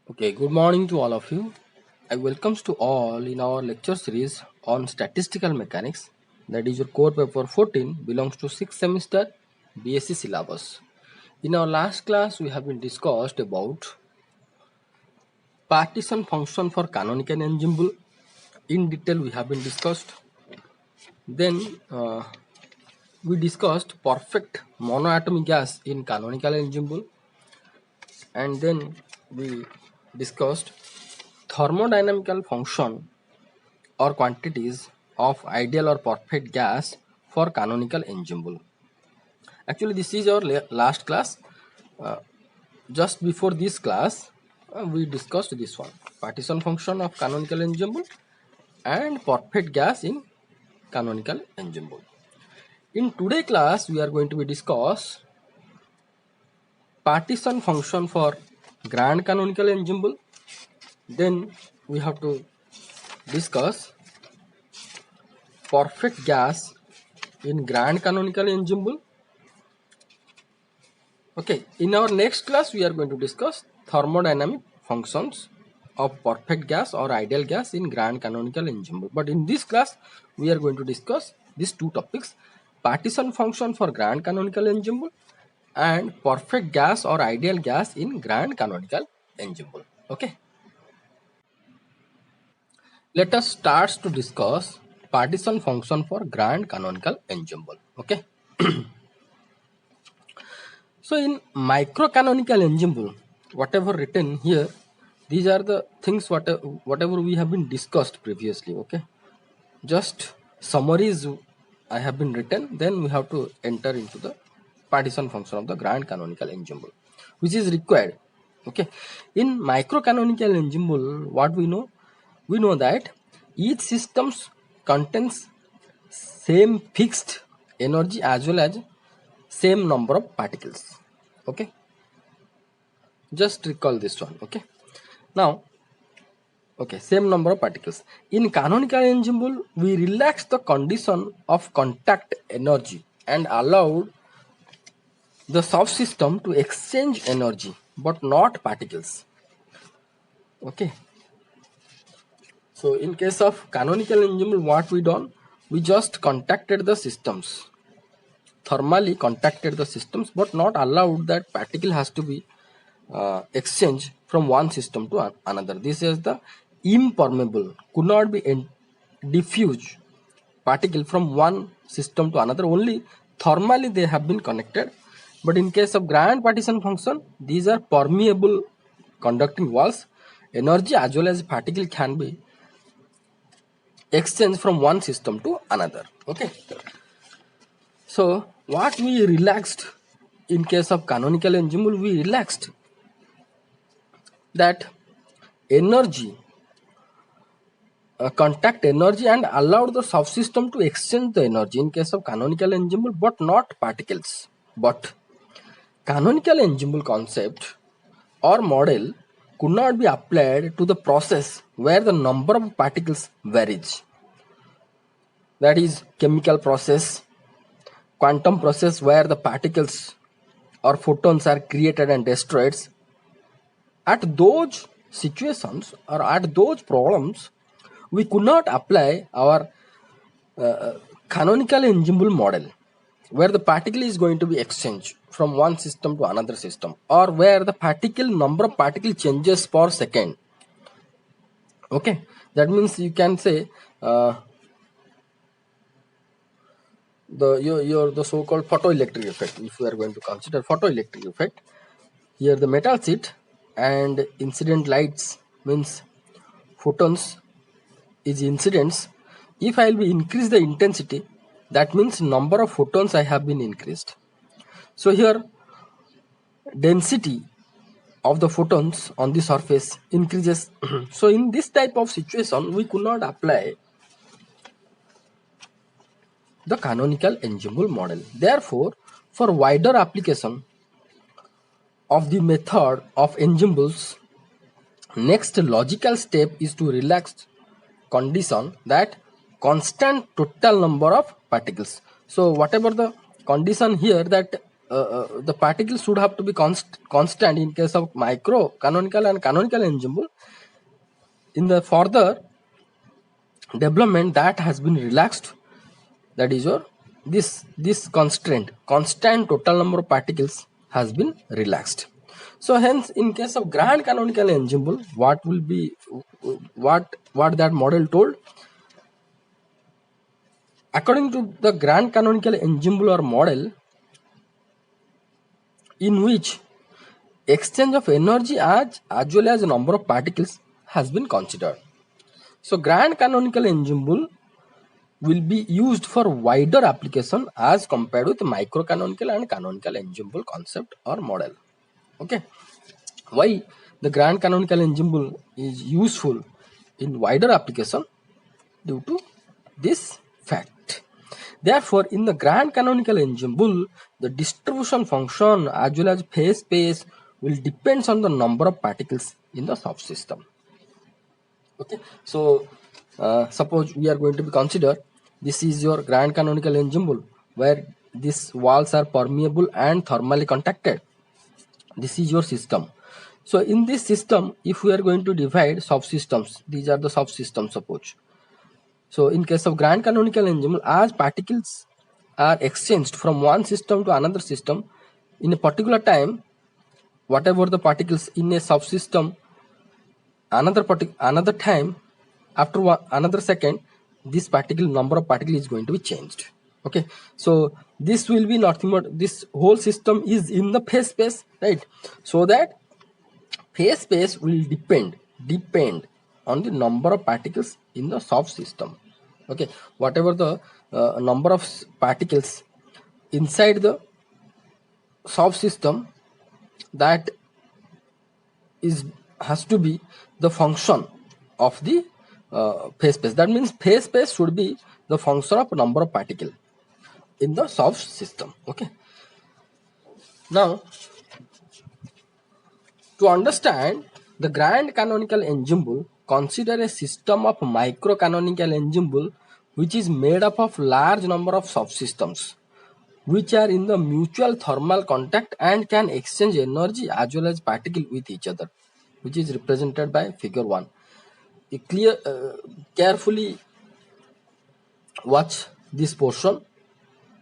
Okay, good morning to all of you. I welcomes to all in our lecture series on statistical mechanics. That is your core paper 14 belongs to 6th semester BSc syllabus. In our last class we have been discussed about partition function for canonical ensemble. In detail we have been discussed. Then we discussed perfect monoatomic gas in canonical ensemble, and then we discussed thermodynamical function or quantities of ideal or perfect gas for canonical ensemble. Actually, this is our last class. Uh, just before this class, we discussed this one partition function of canonical ensemble and perfect gas in canonical ensemble. In today class, we are going to be discuss partition function for grand canonical ensemble. Then we have to discuss perfect gas in grand canonical ensemble. Okay, in our next class, we are going to discuss thermodynamic functions of perfect gas or ideal gas in grand canonical ensemble. But in this class, we are going to discuss these two topics: partition function for grand canonical ensemble and perfect gas or ideal gas in grand canonical ensemble. Okay, let us start to discuss partition function for grand canonical ensemble. Okay. So in microcanonical ensemble, whatever written here, these are the things whatever we have been discussed previously. Okay, just summaries I have been written. Then we have to enter into the partition function of the grand canonical ensemble, which is required. Okay, in microcanonical ensemble, what we know? We know that each systems contains same fixed energy as well as same number of particles. Okay, just recall this one. Okay, now, okay, same number of particles in canonical ensemble. We relax the condition of contact energy and allowed the subsystem to exchange energy but not particles. Okay, so in case of canonical ensemble, what we done, we just contacted the systems, thermally contacted the systems, but not allowed that particle has to be exchange from one system to another. This is the impermeable, could not be diffuse particle from one system to another. Only thermally they have been connected. But in case of grand partition function, these are permeable conducting walls. Energy as well as particle can be exchanged from one system to another. Okay. So what we relaxed in case of canonical ensemble, we relaxed that energy, contact energy, and allowed the subsystem to exchange the energy in case of canonical ensemble, but not particles. But canonical ensemble concept or model could not be applied to the process where the number of particles varies. That is chemical process, quantum process where the particles or photons are created and destroyed. At those situations or at those problems, we could not apply our canonical ensemble model where the particle is going to be exchanged from one system to another system, or where the particle number of particle changes per second. Okay, that means you can say your the so-called photoelectric effect. If we are going to consider photoelectric effect, here the metal sheet and incident lights means photons is incidence. If I will be increase the intensity, that means number of photons I have been increased. So here density of the photons on the surface increases. So in this type of situation, we could not apply the canonical ensemble model. Therefore, for wider application of the method of ensembles, next logical step is to relax condition that constant total number of particles. So whatever the condition here, that the particles should have to be constant in case of micro canonical and canonical ensemble. In the further development, that has been relaxed, that is your this constant total number of particles has been relaxed. So hence, in case of grand canonical ensemble, what will be what that model told? According to the grand canonical ensemble or model, in which exchange of energy as well as number of particles has been considered. So grand canonical ensemble will be used for wider application as compared with micro canonical and canonical ensemble concept or model. Okay, why the grand canonical ensemble is useful in wider application? Due to this fact. Therefore, in the grand canonical ensemble, the distribution function as well as phase space will depends on the number of particles in the subsystem. Okay, so suppose we are going to be consider this is your grand canonical ensemble where these walls are permeable and thermally contacted. This is your system. So in this system, if we are going to divide subsystems, these are the subsystems, suppose. So in case of grand canonical ensemble, as particles are exchanged from one system to another system in a particular time, whatever the particles in a subsystem, another time, after another second, this particle number of particles is going to be changed. Okay, so this will be nothing but this whole system is in the phase space, right? So that phase space will depend on the number of particles in the subsystem. Okay, whatever the number of particles inside the subsystem, that is has to be the function of the phase space. That means phase space should be the function of number of particle in the subsystem. Okay, now to understand the grand canonical ensemble, consider a system of micro canonical ensemble which is made up of large number of subsystems which are in the mutual thermal contact and can exchange energy as well as particle with each other, which is represented by figure 1. You carefully watch this portion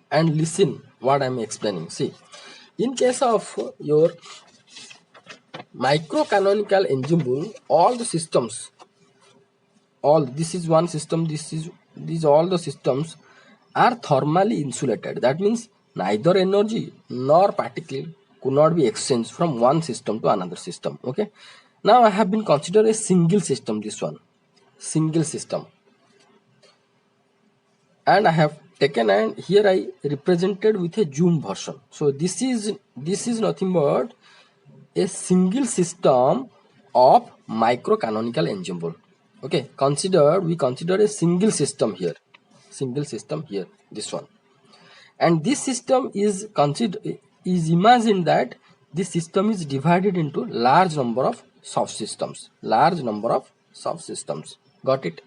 and listen what I am explaining. See, in case of your micro canonical ensemble, all the systems, all this is one system, these all the systems are thermally insulated. That means neither energy nor particle could not be exchanged from one system to another system. Okay, now I have been considered a single system, this one single system, and I have taken, and here I represented with a zoom version. So this is nothing but a single system of micro canonical ensemble. Okay, we consider a single system here, this one, and this system is imagined that this system is divided into large number of subsystems. Got it?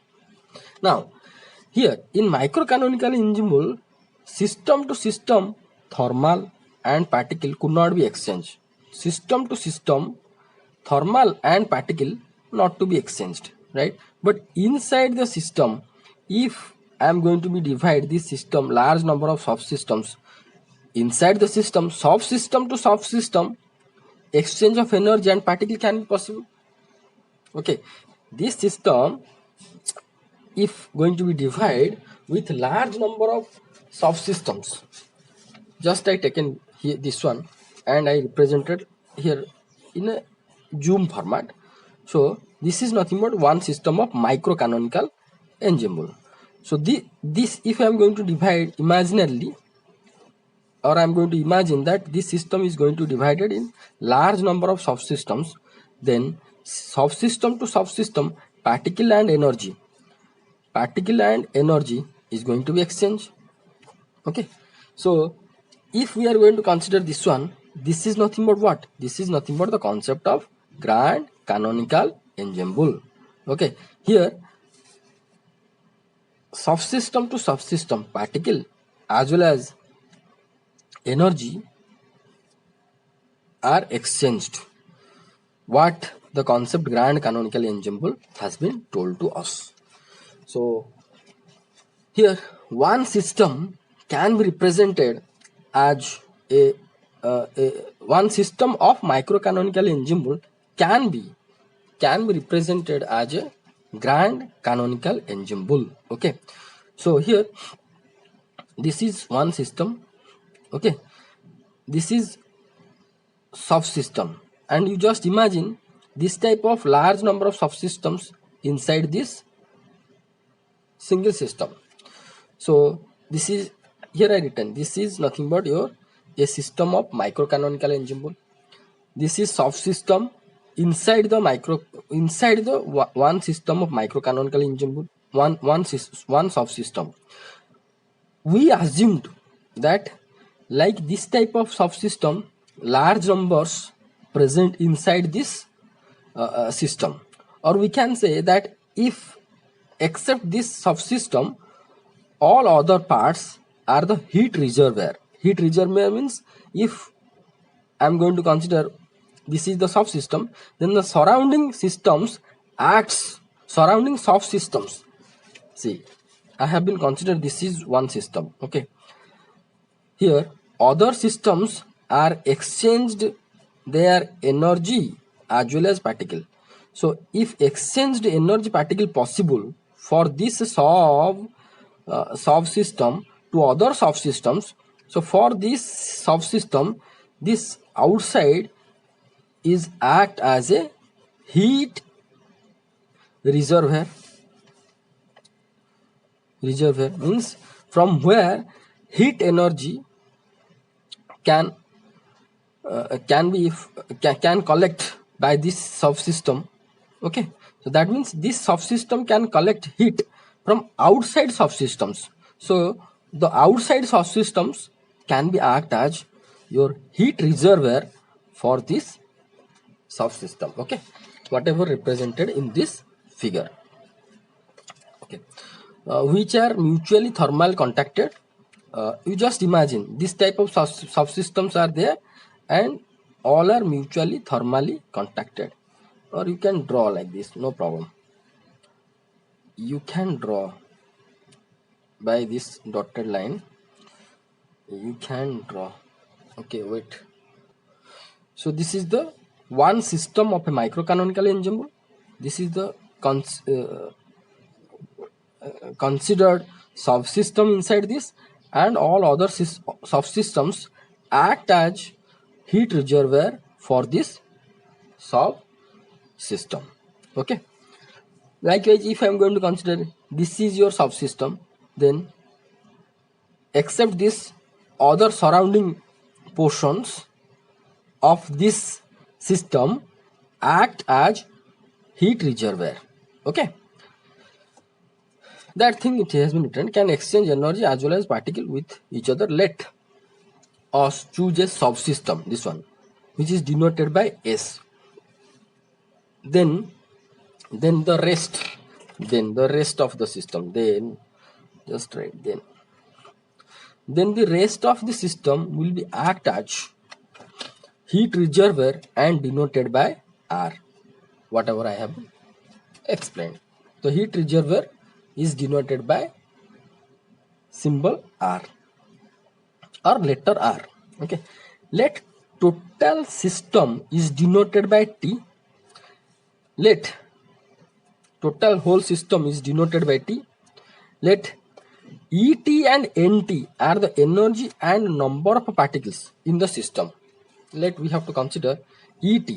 Now here in micro canonical ensemble, system to system thermal and particle could not be exchanged. System to system thermal and particle not to be exchanged, right? But inside the system, if I am going to be divide this system large number of subsystems, inside the system, subsystem to subsystem, exchange of energy and particle can be possible. Okay, this system, if going to be divided with large number of subsystems, just I taken here this one and I represented here in a zoom format. So this is nothing but one system of micro canonical ensemble. So this if I am going to divide imaginarily, or I am going to imagine that this system is going to divided in large number of subsystems, then subsystem to subsystem particle and energy is going to be exchanged. Okay, so if we are going to consider this one, this is nothing but what? This is nothing but the concept of grand canonical ensemble. Okay, here subsystem to subsystem particle as well as energy are exchanged. What the concept grand canonical ensemble has been told to us. So here one system can be represented as a one system of microcanonical ensemble can be represented as a grand canonical ensemble. Okay, so here this is one system. Okay, this is subsystem, and you just imagine this type of large number of subsystems inside this single system. So this is, here I written, this is nothing but your a system of microcanonical ensemble. This is subsystem inside the one system of microcanonical ensemble, one subsystem. We assumed that like this type of subsystem, large numbers present inside this system, or we can say that if except this subsystem, all other parts are the heat reservoir. Heat reservoir means if I am going to consider this is the subsystem, then the surrounding systems acts, surrounding subsystems. See, I have been considered this is one system. Okay, here other systems are exchanged their energy as well as particle. So if exchanged energy particle possible for this subsystem to other subsystems, so for this subsystem, this outside is act as a heat reservoir. Reservoir means from where heat energy can collect by this subsystem. Okay, so that means this subsystem can collect heat from outside subsystems. So the outside subsystems can be act as your heat reservoir for this subsystem. Okay, whatever represented in this figure. Okay, which are mutually thermal contacted. You just imagine this type of subsystems are there and all are mutually thermally contacted, or you can draw like this, no problem. You can draw by this dotted line, you can draw. Okay, wait. So this is the one system of a microcanonical ensemble. This is the considered subsystem inside this, and all other subsystems act as heat reservoir for this subsystem. Okay, likewise if I am going to consider this is your subsystem, then except this other surrounding portions of this system act as heat reservoir. Okay, that thing it has been written can exchange energy as well as particle with each other. Let us choose a subsystem, this one, which is denoted by S. Then the rest of the system, then just write then the rest of the system will be act as heat reservoir and denoted by R, whatever I have explained. The heat reservoir is denoted by symbol R or letter R. Okay, let total system is denoted by T. Let total whole system is denoted by T. Let ET and NT are the energy and number of particles in the system. Let we have to consider ET.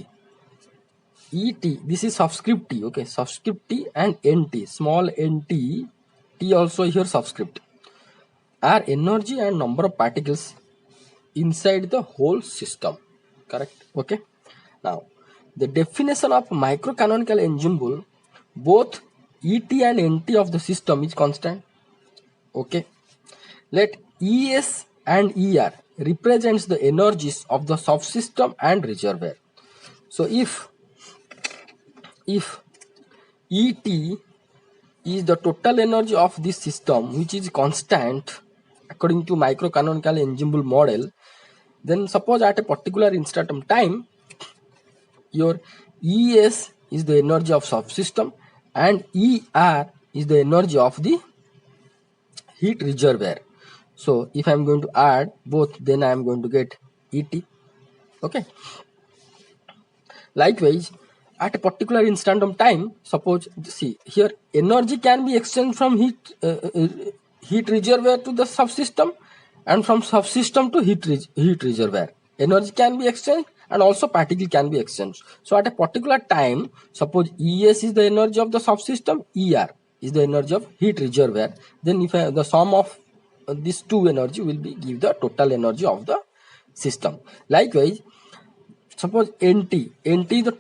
This is subscript T. Okay, subscript T and NT, small nt, T also here subscript, are energy and number of particles inside the whole system. Correct? Okay. Now the definition of microcanonical ensemble, both ET and NT of the system is constant. Okay, let ES and ER represents the energies of the subsystem and reservoir. So if ET is the total energy of this system, which is constant according to microcanonical ensemble model, Then suppose at a particular instant of time, your ES is the energy of subsystem and ER is the energy of the heat reservoir. So if I am going to add both, then I am going to get ET. Okay. Likewise, at a particular instant of time, suppose, see here, energy can be exchanged from heat reservoir to the subsystem, and from subsystem to heat reservoir. Energy can be exchanged, and also particle can be exchanged. So at a particular time, suppose ES is the energy of the subsystem, ER is the energy of heat reservoir. Then if the sum of these two energy will be give the total energy of the system. Likewise, suppose NT is the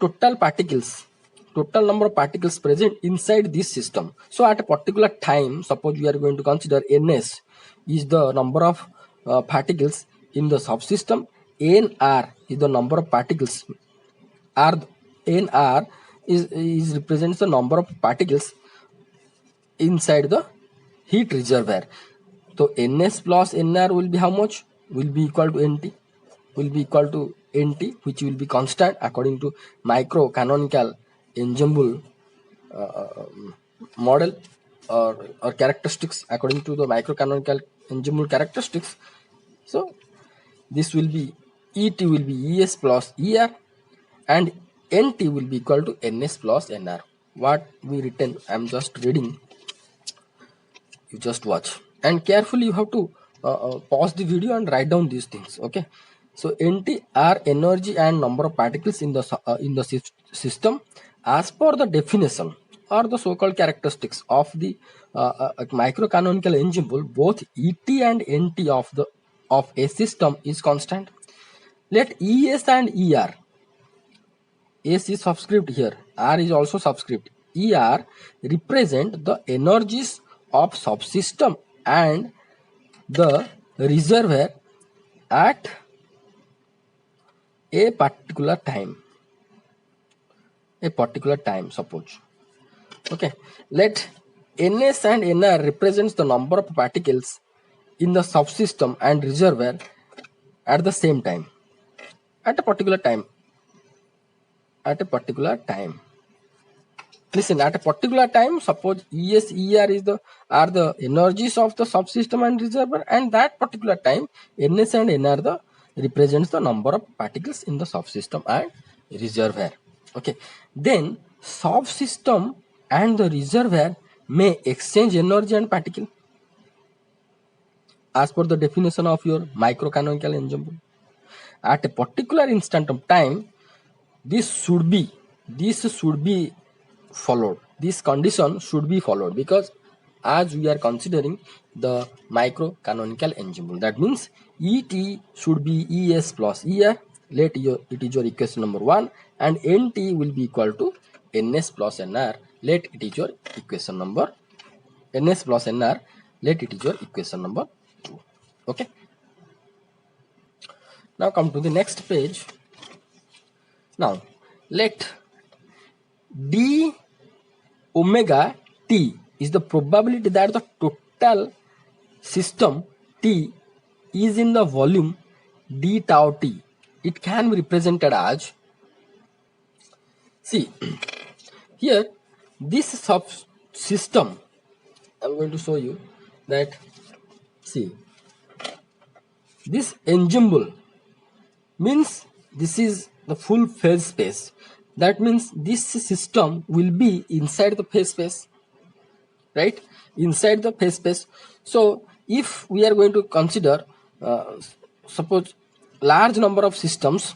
total number of particles present inside this system. So at a particular time, suppose we are going to consider NS is the number of particles in the subsystem, NR is the number of particles, NR is represents the number of particles inside the heat reservoir. So NS plus NR will be how much? Will be equal to NT. Will be equal to NT, which will be constant according to micro canonical ensemble model or characteristics according to the micro canonical ensemble characteristics. So this will be ET will be ES plus ER and NT will be equal to NS plus NR. What we written, I am just reading. You just watch and carefully you have to pause the video and write down these things. Okay, so NT are energy and number of particles in the system as per the definition or the so-called characteristics of the microcanonical ensemble. Both ET and NT of a system is constant. Let ES and ER, S is subscript here, R is also subscript, ER represent the energies of subsystem and the reservoir at a particular time. Suppose. Okay, let NS and NR represents the number of particles in the subsystem and reservoir at the same time, at a particular time. Listen, at a particular time, suppose ES, ER are the energies of the subsystem and reservoir, and that particular time, NS and NR represents the number of particles in the subsystem and reservoir. Okay, then subsystem and the reservoir may exchange energy and particle as per the definition of your microcanonical ensemble. At a particular instant of time, this should be followed. This condition should be followed because as we are considering the microcanonical ensemble, that means ET should be ES plus ER. It is your equation number 1, and NT will be equal to NS plus NR. Let it is your equation number NS plus NR. Let it is your equation number 2. Okay. Now come to the next page. Now let d omega t is the probability that the total system T is in the volume d tau T. It can be represented as, see here, this subsystem, I'm going to show you that, see, this ensemble means this is the full phase space. That means this system will be inside the phase space, right? Inside the phase space. So if we are going to consider, suppose large number of systems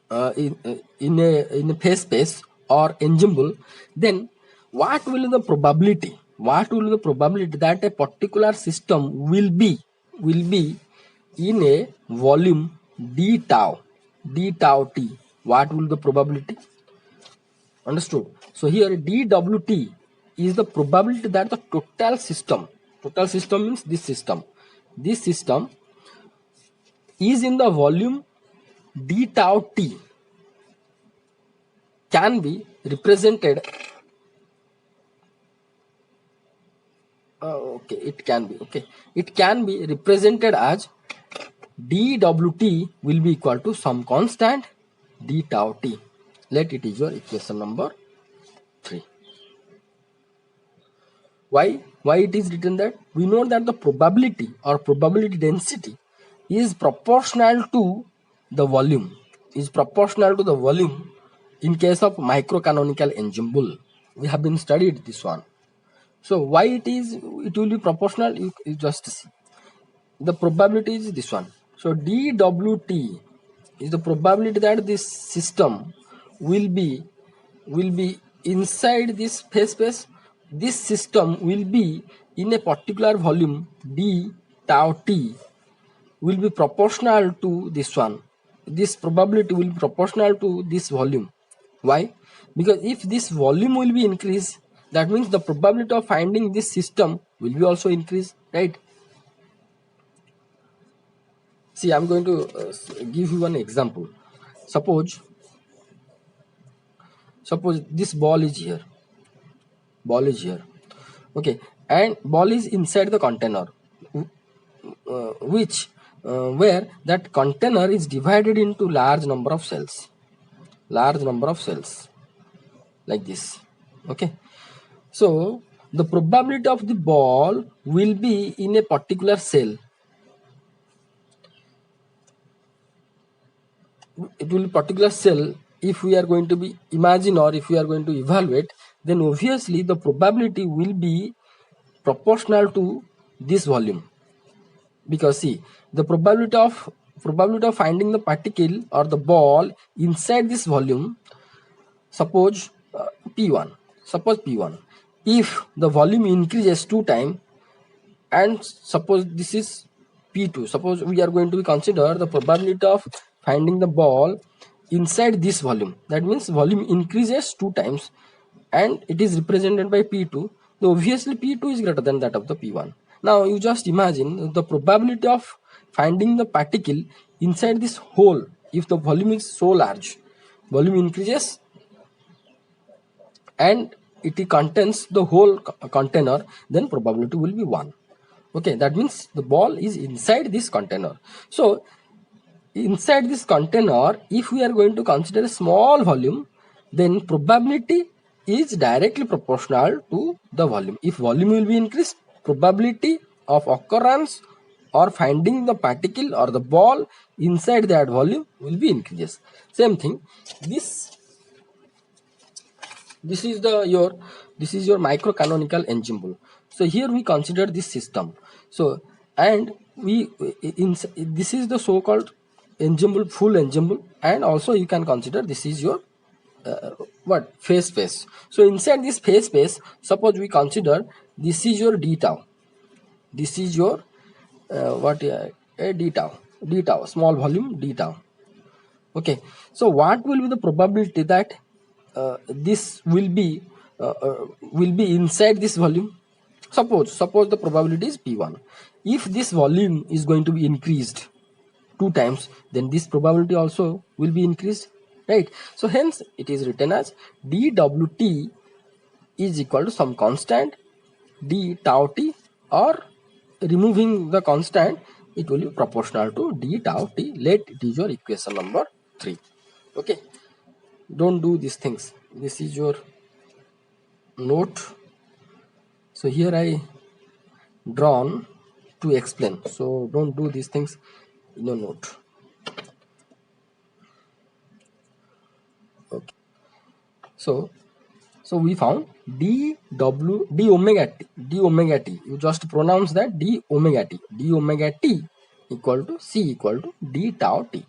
in a phase space or ensemble, then what will the probability? What will the probability that a particular system will be in a volume d tau T? What will the probability? Understood? So here dWt is the probability that the total system means this system is in the volume d tau T can be represented. It can be represented as dWt will be equal to some constant d tau t. Let it is your equation number 3. Why it is written that? We know that the probability or probability density is proportional to the volume, in case of microcanonical ensemble. We have been studied this one. So why it will be proportional? You just see. The probability is this one. So dWt is the probability that this system will be inside this phase space. This system will be in a particular volume d tau t will be proportional to this one. This probability will be proportional to this volume. Why? Because if this volume will be increased, that means the probability of finding this system will be also increased, right? See, I'm going to give you one example. Suppose this ball is here. Okay, and ball is inside the container, where that container is divided into large number of cells, like this. Okay, so the probability of the ball will be in a particular cell. It will be particular cell. If we are going to be imagine, or if we are going to evaluate, then obviously the probability will be proportional to this volume. Because see, the probability of finding the particle or the ball inside this volume, suppose P1. If the volume increases 2 times, and suppose this is P2, suppose we are going to consider the probability of finding the ball inside this volume. That means volume increases 2 times and it is represented by P2. So obviously P2 is greater than that of the P1. Now you just imagine the probability of finding the particle inside this hole. If the volume is so large, volume increases and it contains the whole container, then probability will be 1. Okay, that means the ball is inside this container. So inside this container, if we are going to consider a small volume, then probability is directly proportional to the volume. If volume will be increased, probability of occurrence or finding the particle or the ball inside that volume will be increases. Same thing, this is your microcanonical ensemble. So here we consider this system. So and this is the so-called ensemble, full ensemble, and also you can consider this is your phase space. So inside this phase space, suppose we consider this is your d tau. This is your d tau, small volume d tau. Okay, so what will be the probability that this will be inside this volume? Suppose the probability is P1. If this volume is going to be increased 2 times, then this probability also will be increased, right? So hence it is written as dWt is equal to some constant d tau t, or removing the constant, it will be proportional to d tau t. Let it is your equation number 3. Okay, don't do these things. This is your note. So here I drawn to explain. So don't do these things in your note. Okay. So we found d omega t. You just pronounce that d omega t equal to c equal to d tau t.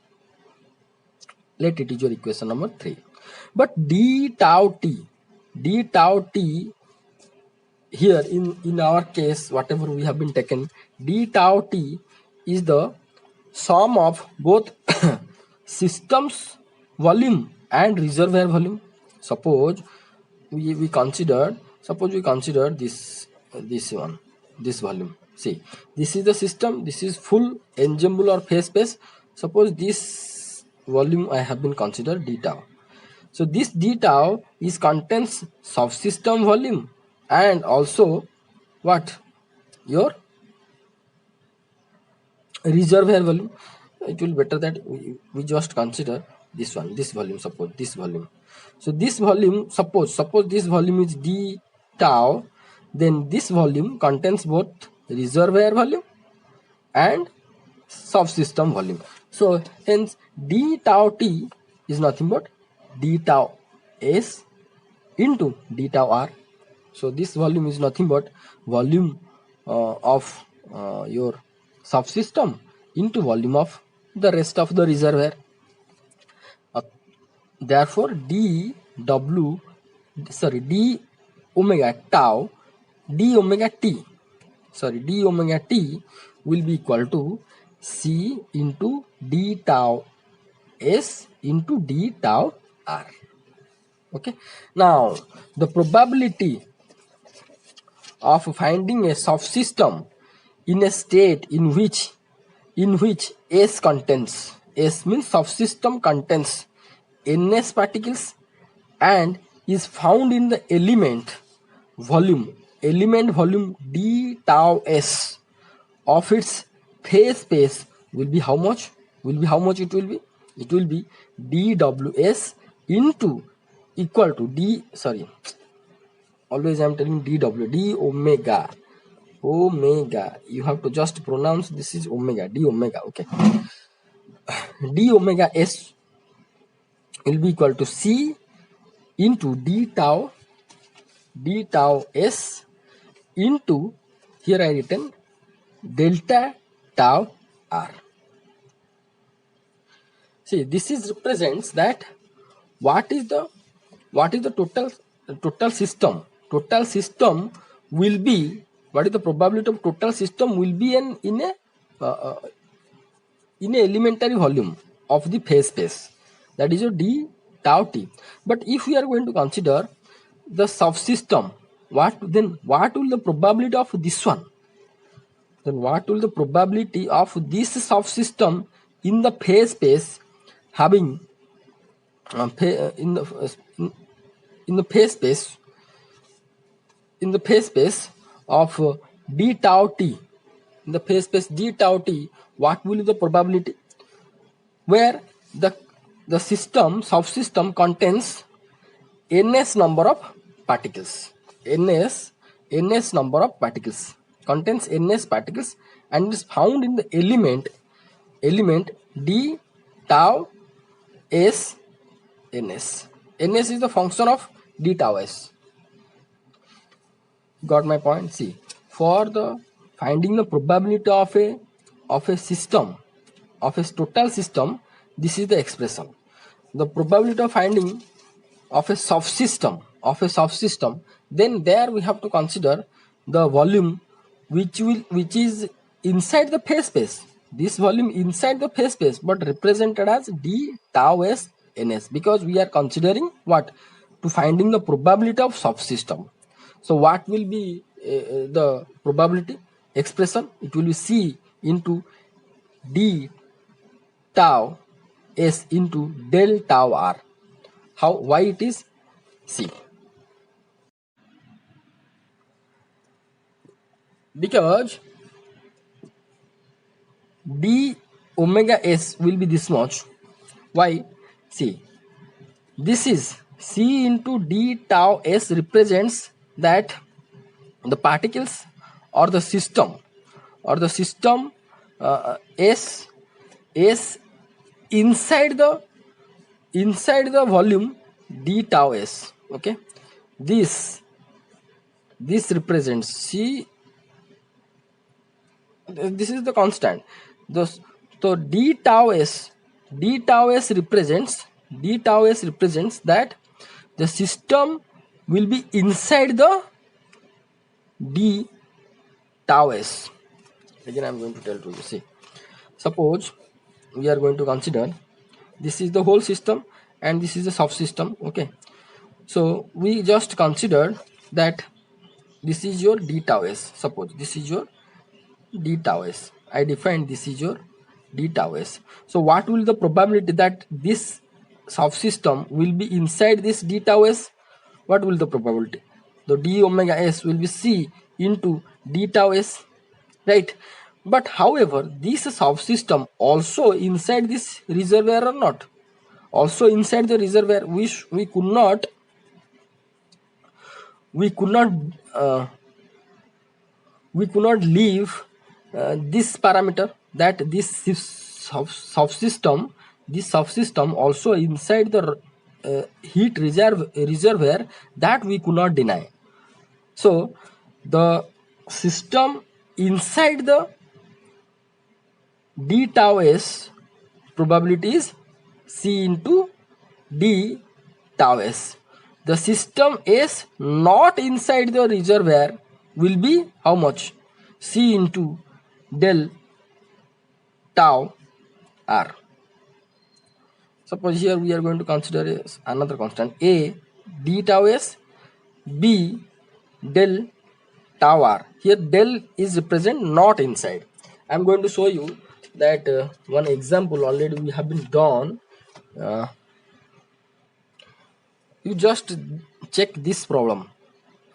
Let it is your equation number 3. But d tau t here in our case, whatever we have been taken, d tau t is the sum of both system's volume and reservoir volume. Suppose we consider this volume. See, this is the system, this is full ensemble or phase space. Suppose this volume I have been considered d tau. So this d tau is contains subsystem volume and also what? Your reservoir volume. it will better that we just consider this one, this volume, suppose this volume. So this volume, suppose this volume is d tau, then this volume contains both reservoir volume and subsystem volume. So hence d tau t is nothing but d tau s into d tau r. So this volume is nothing but volume of your subsystem into volume of the rest of the reservoir. Therefore d omega tau d omega t will be equal to c into d tau s into d tau r. Okay, now the probability of finding a subsystem in a state in which S contains, S means subsystem contains NS particles and is found in the element volume d tau s of its phase space will be how much? It will be dws into equal to always I am telling d omega. You have to just pronounce this is omega, d omega. Okay, d omega s will be equal to c into d tau s into, here I written delta tau r. See, this is represents that what is the total system. Total system will be, what is the probability of total system will be in a elementary volume of the phase space, that is your d tau t. But if we are going to consider the subsystem, what will the probability of this one? Then what will the probability of this subsystem in the phase space having in the phase space of d tau t, in the phase space d tau t, what will be the probability where the subsystem contains ns number of particles, ns number of particles, contains ns particles and is found in the element d tau s ns. Ns is the function of d tau s. Got my point? See, for the finding the probability of a system, of a total system, this is the expression. The probability of finding of a subsystem, then there we have to consider the volume which is inside the phase space. This volume inside the phase space, but represented as d tau s ns, because we are considering what? To finding the probability of subsystem. So what will be the probability expression? It will be c into d tau s into del tau r. Why it is c? Because d omega s will be this much. Why? See, this is c into d tau s represents that the particles or the system s inside the volume d tau s. Okay, this represents c. This is the constant. So d tau s represents that the system will be inside the d tau s. Again I am going to tell to you. See, suppose we are going to consider this is the whole system and this is the subsystem. Okay, so we just consider that this is your d tau s. Suppose this is your d tau s. I defined this is your d tau s. So what will the probability that this subsystem will be inside this d tau s? What will the probability? The d omega s will be c into d tau s, right? But however, this subsystem also inside this reservoir or not? Also inside the reservoir, we could not we could not uh, we could not leave this parameter, that this subsystem also inside the heat reservoir, that we could not deny. So the system inside the d tau s probability is C into d tau s. The system S not inside the reservoir will be how much? C into del tau r. Suppose here we are going to consider another constant A d tau s, B del tau r. Here del is represent not inside. I am going to show you that one example already we have been done. You just check this problem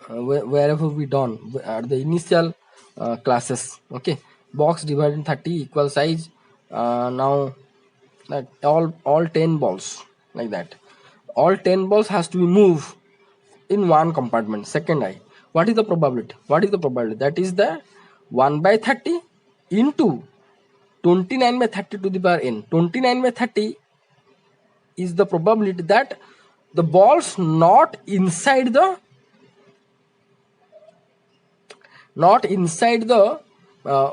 wherever we done at the initial classes. Okay, box divided in 30 equal size. Now that all 10 balls like that, all 10 balls has to be moved in one compartment. Second I, what is the probability? That is the 1 by 30 into 29 by 30 to the power n. 29 by 30 is the probability that the balls not inside the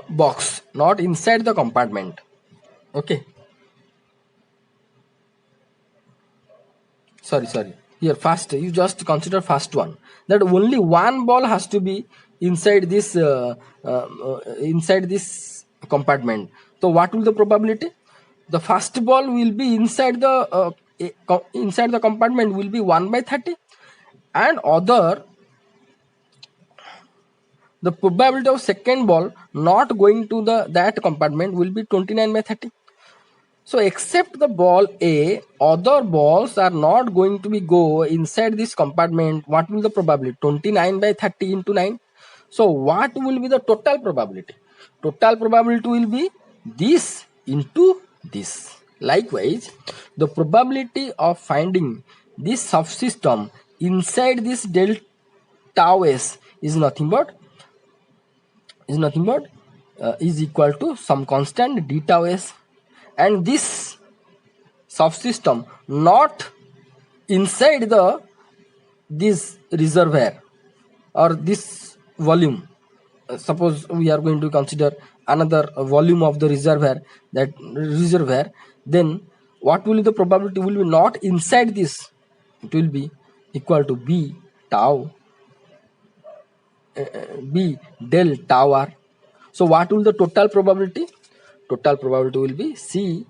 box, not inside the compartment. Okay, sorry, here first you just consider first one, that only one ball has to be inside this compartment. So what will the probability? The first ball will be inside the compartment will be 1 by 30, and the probability of second ball not going to that compartment will be 29 by 30. So except the ball A, other balls are not going to be go inside this compartment. What will the probability? 29 by 30 into 9. So what will be the total probability? Total probability will be this into this. Likewise, the probability of finding this subsystem inside this del tau s is nothing but is equal to some constant d tau s, and this subsystem not inside this reservoir or this volume. Suppose we are going to consider another volume of the reservoir, then what will be the probability? Will be not inside this. It will be equal to b del tau r. So what will the total probability? Total probability will be C.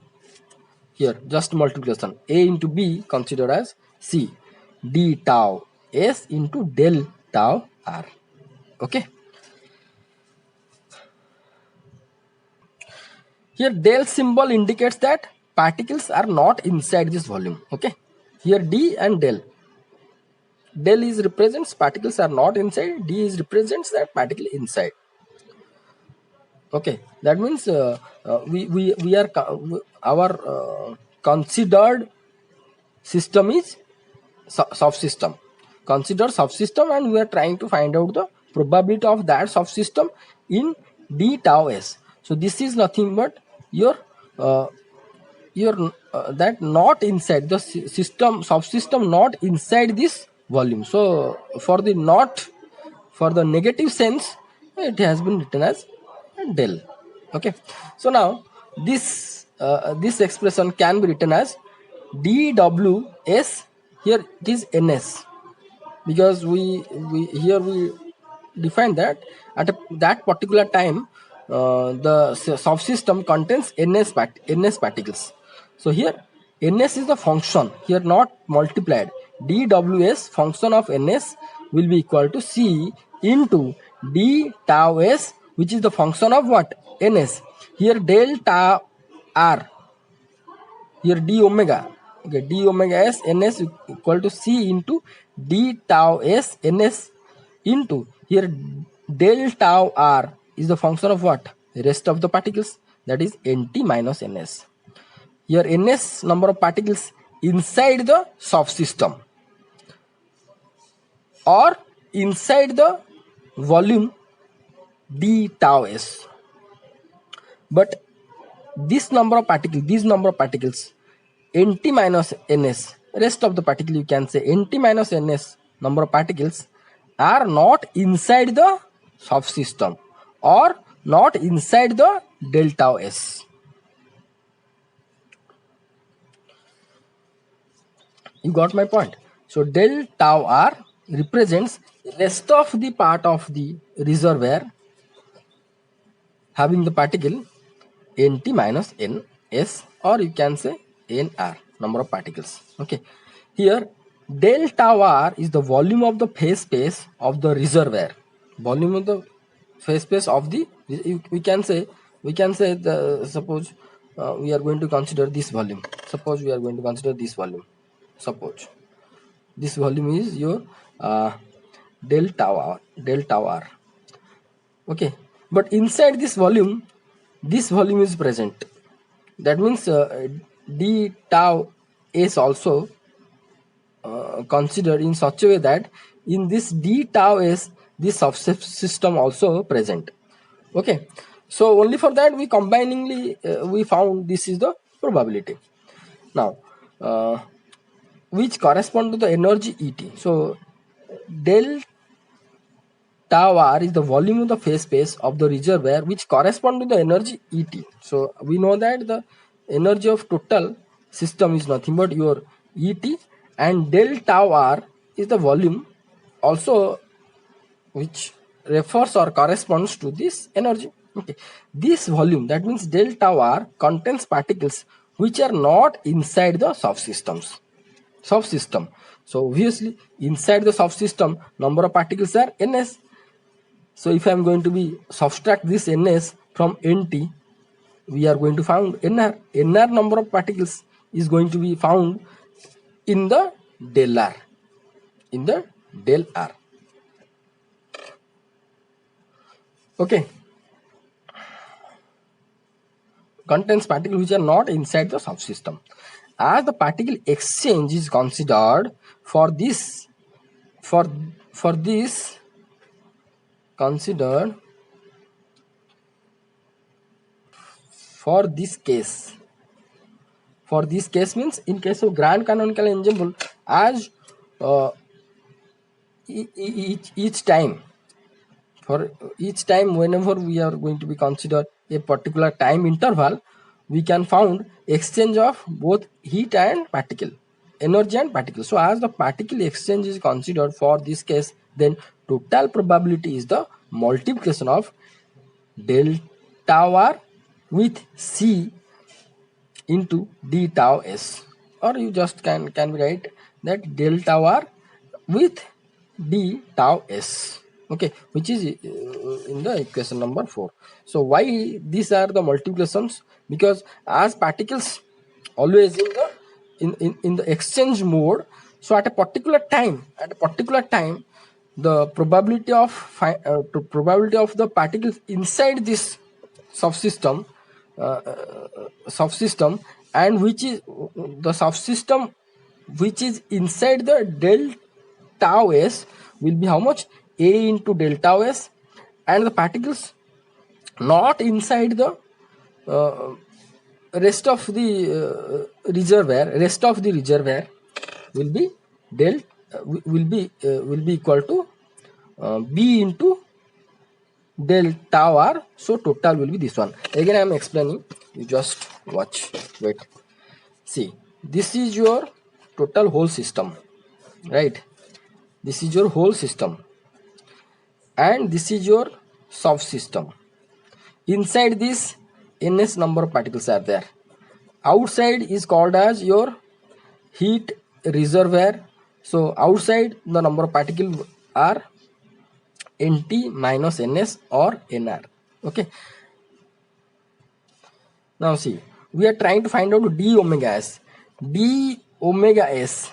Here just multiplication, A into B considered as C, d tau S into del tau r. Okay. Here del symbol indicates that particles are not inside this volume. Okay. Here D and del. Del is represents particles are not inside. D is represents that particle inside. Okay. That means we are our considered system is subsystem. Consider subsystem, and we are trying to find out the probability of that subsystem in d tau s. So this is nothing but your that not inside the subsystem not inside this volume. So for the negative sense, it has been written as del. Okay. So now this expression can be written as dws. Here it is ns, because we define that at that particular time the subsystem contains ns particles. So here ns is the function, here not multiplied. dws function of ns will be equal to c into d tau s, which is the function of what? ns. Here del tau r, here d omega. Okay, d omega s ns equal to c into d tau s ns into here del tau r is the function of what? rest of the particles, that is Nt minus Ns. Here Ns number of particles inside the subsystem or inside the volume d tau s. But these number of particles Nt minus Ns, rest of the particle you can say Nt minus Ns number of particles are not inside the subsystem or not inside the del tau s. You got my point? So del tau r represents rest of the part of the reservoir having the particle Nt minus Ns, or you can say Nr, number of particles. Okay, here del tau r is the volume of the phase space of the reservoir. Volume of the phase space of the, we can say the, suppose we are going to consider this volume. Suppose we are going to consider this volume. Suppose this volume is your del tau r. Okay, but inside this volume is present. That means d tau is also considered in such a way that in this d tau s this subsystem also present. Okay, so only for that we combiningly we found this is the probability. Now which correspond to the energy Et. So del tau r is the volume of the phase space of the reservoir which correspond to the energy Et. So we know that the energy of total system is nothing but your Et, and del tau r is the volume also which refers or corresponds to this energy. Okay, this volume, that means del tau r, contains particles which are not inside the subsystem. So obviously inside the subsystem number of particles are Ns. So if I am going to be subtract this Ns from Nt, we are going to find Nr. Nr number of particles is going to be found in the del r. Okay, contains particles which are not inside the subsystem. As the particle exchange is considered for this case means in case of grand canonical ensemble, as each time whenever we are going to be consider a particular time interval, we can found exchange of both heat and particle, energy and particle. So as the particle exchange is considered for this case, then total probability is the multiplication of del tau r with C into d tau s, or you just can write that del tau r with d tau s. Okay, which is in the equation number 4. So why these are the multiplications? Because as particles always in the exchange mode, so at a particular time the probability of the particles inside this subsystem and which is the subsystem which is inside the del tau s will be how much? A into del tau s, and the particles not inside the rest of the reservoir will be equal to B into del tau r. So total will be this one. Again I am explaining, you just watch. Wait, see, this is your total whole system, right? This is your whole system and this is your subsystem. Inside this Ns number of particles are there. Outside is called as your heat reservoir. So outside the number of particles are Nt minus Ns or Nr. Okay, now see, we are trying to find out d omega s. D omega s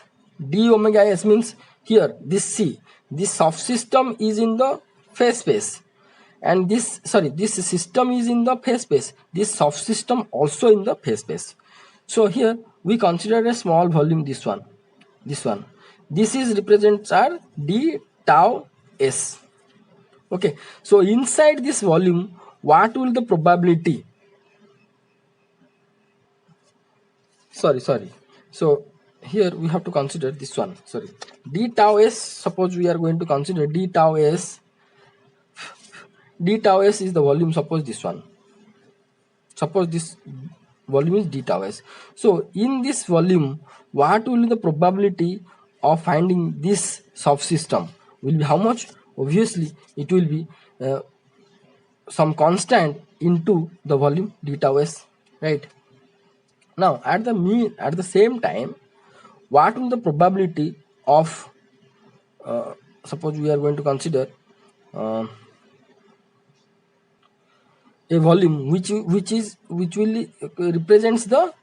means here this C, this subsystem is in the phase space and this system is in the phase space, this subsystem also in the phase space. So here we consider a small volume, this one this is represents our d tau s. Okay, so inside this volume, what will the probability, sorry, so here we have to consider this one, sorry, d tau s, suppose we are going to consider d tau s. D tau s is the volume, suppose this one, suppose this volume is d tau s. So in this volume, what will be the probability of finding this subsystem will be how much? Obviously it will be some constant into the volume d tau s, right? Now at the same time, what will the probability of suppose we are going to consider uh, a volume which will represents the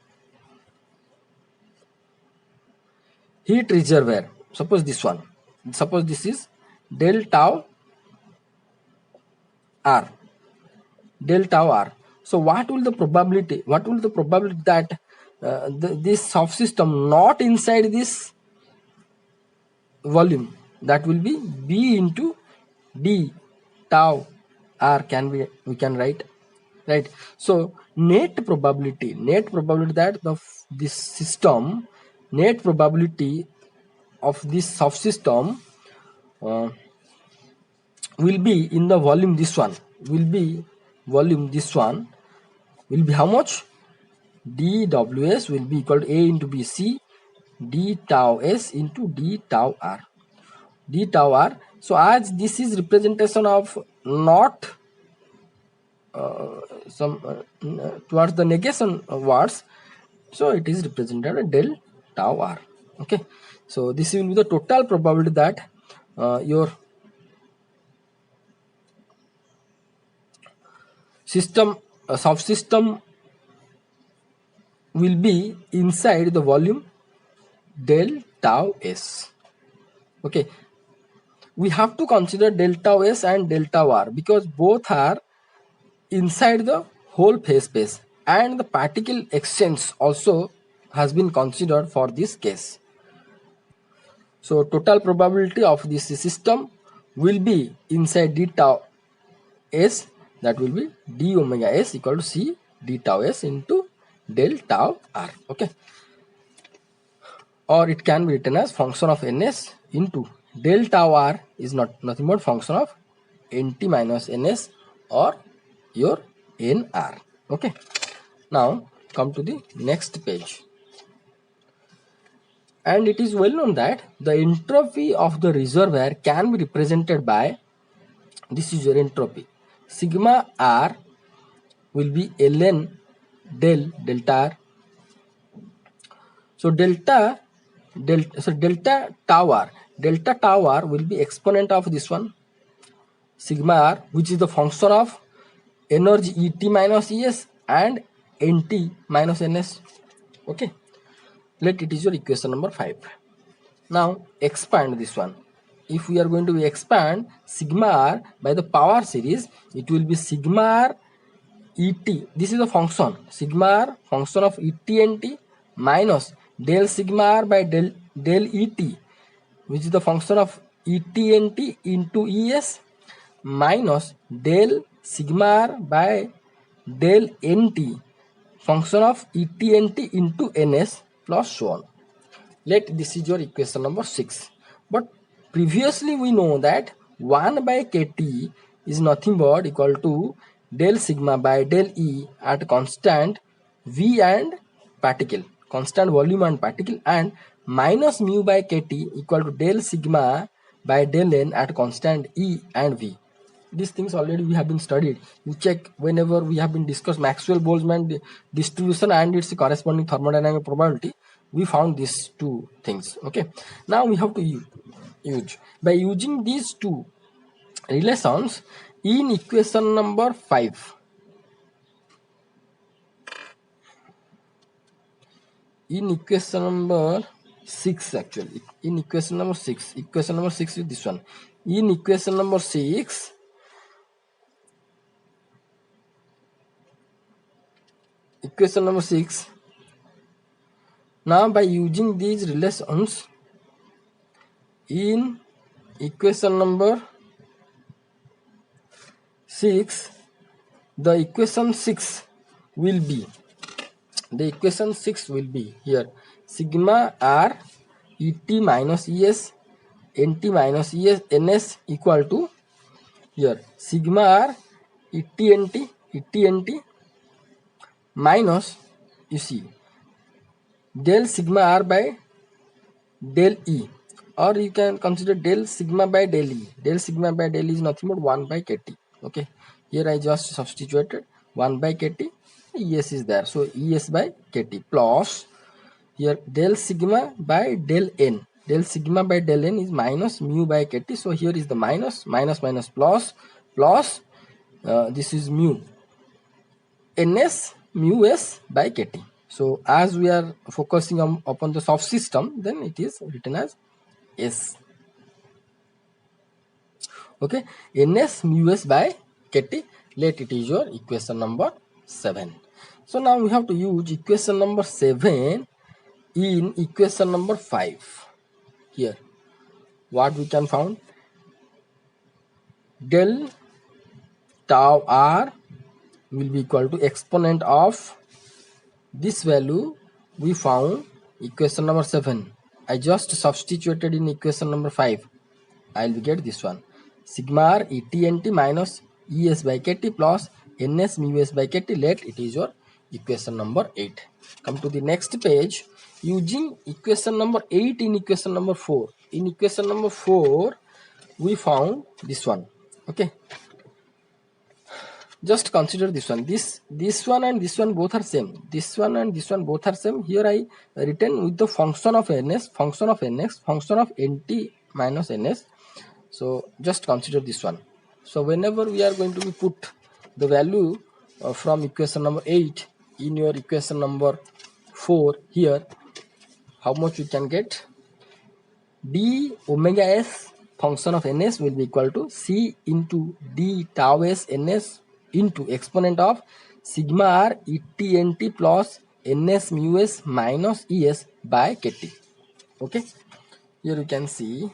heat reservoir, suppose this one, suppose this is del tau r, del tau r. So what will the probability, that this subsystem not inside this volume, that will be b into d tau r, we can write, right? So net probability that this system, net probability of this subsystem uh, will be in the volume, this one will be how much? dws will be equal to a into bc d tau s into d tau r. So as this is representation of not some towards the negation words, so it is represented as del tau r. Okay, so this will be the total probability that your system subsystem will be inside the volume del tau s. Okay, we have to consider del tau s and del tau r because both are inside the whole phase space, and the particle exchange also has been considered for this case. So total probability of this system will be inside d tau s, that will be d omega s equal to c d tau s into del tau r. Okay, or it can be written as function of ns into del tau r is nothing but function of nt minus ns or your nr. Okay, now come to the next page. And it is well known that the entropy of the reservoir can be represented by, this is your entropy, sigma r will be ln delta r. So delta tau r will be exponent of this one, sigma r, which is the function of energy Et minus Es and Nt minus Ns. Okay, let it is your equation number 5. Now expand this one. If we are going to expand sigma r by the power series, it will be sigma r Et, this is a function, sigma r function of Et Nt minus del sigma r by del Et, which is the function of Et Nt into Es minus del sigma r by del Nt function of Et Nt into Ns plus so on. Let this is your equation number 6. But previously we know that 1 by kt is nothing but equal to del sigma by del E at constant V and particle, constant volume and particle, and minus mu by kt equal to del sigma by del N at constant E and V. These things already we have been studied. You check whenever we have been discussed Maxwell-Boltzmann distribution and its corresponding thermodynamic probability, we found these two things. Okay, now we have to use by using these two relations in equation number 5. In equation number 6, actually, in equation number 6 is this one. In equation number 6, equation number 6. Now by using these relations in equation number 6, the equation 6 will be here sigma r et minus es nt minus es ns equal to here sigma r et nt minus, you see, del sigma r by del e, or you can consider del sigma by del e. Del sigma by del e is nothing but 1 by kt. Okay, here I just substituted 1 by kt, es is there, so es by kt plus here del sigma by del n. Del sigma by del n is minus mu by kt, so here is the minus plus this is mu ns mu s by kt. So as we are focusing upon the soft system, then it is written as s. Okay, ns mu s by kt. Let it is your equation number 7. So now we have to use equation number 7 in equation number 5. Here what we can found, del tau r will be equal to exponent of this value we found equation number 7. I just substituted in equation number 5. I will get this one, sigma r et nt minus es by kt plus ns mu s by kt. Let it is your equation number 8. Come to the next page. Using equation number 8 in equation number 4. In equation number 4 we found this one. Okay, just consider this one. This one and this one both are same. This one and this one both are same. Here I written with the function of ns, function of nx, function of nt minus ns. So just consider this one. So whenever we are going to be put the value from equation number 8 in your equation number 4, here how much we can get, d omega s function of ns will be equal to c into d tau s ns into exponent of sigma r et nt plus ns mu s minus es by kt. Okay, here you can see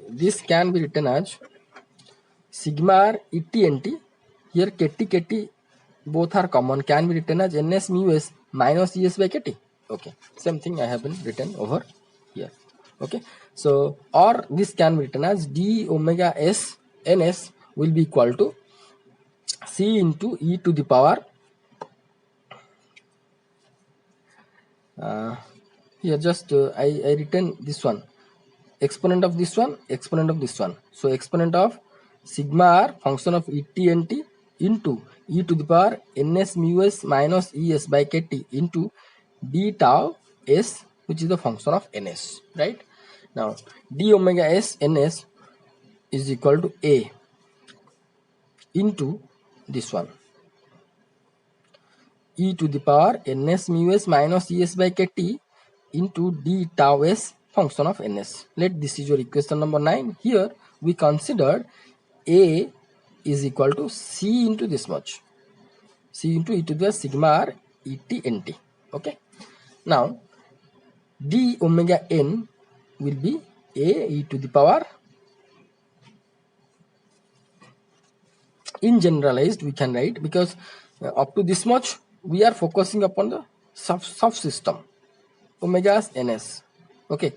this can be written as sigma r et nt, here kt both are common, can be written as ns mu s minus es by kt. Okay, same thing I have been written over here. Okay, so or this can be written as d omega s ns will be equal to c into e to the power here just I written this one, exponent of this one, exponent of this one. So exponent of sigma r function of et nt into e to the power ns mu s minus es by kt into d tau s, which is the function of ns, right? Now d omega s ns is equal to a into this one, e to the power ns mu s minus es by kt into d tau s function of ns. Let this is your equation number 9. Here we considered a is equal to c into this much, c into e to the sigma r et nt. Okay, now d omega n will be a e to the power, in generalized we can write, because up to this much we are focusing upon the subsystem omegas ns. Okay,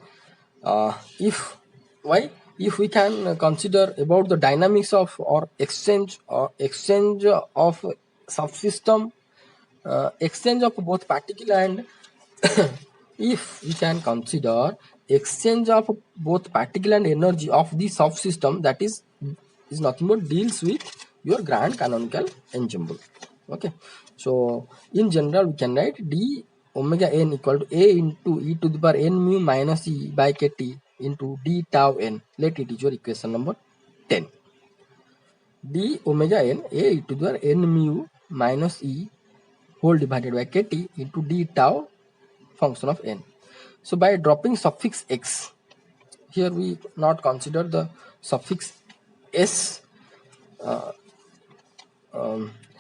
if we can consider about the dynamics of or exchange of subsystem, exchange of both particle and if we can consider exchange of both particle and energy of the subsystem, that is nothing but deals with your grand canonical ensemble. Okay, so in general we can write d omega n equal to a into e to the power n mu minus e by kt into d tau n. Let it is your equation number 10. D omega n a e to the power n mu minus e whole divided by kt into d tau function of n. So by dropping suffix x, here we not consider the suffix s,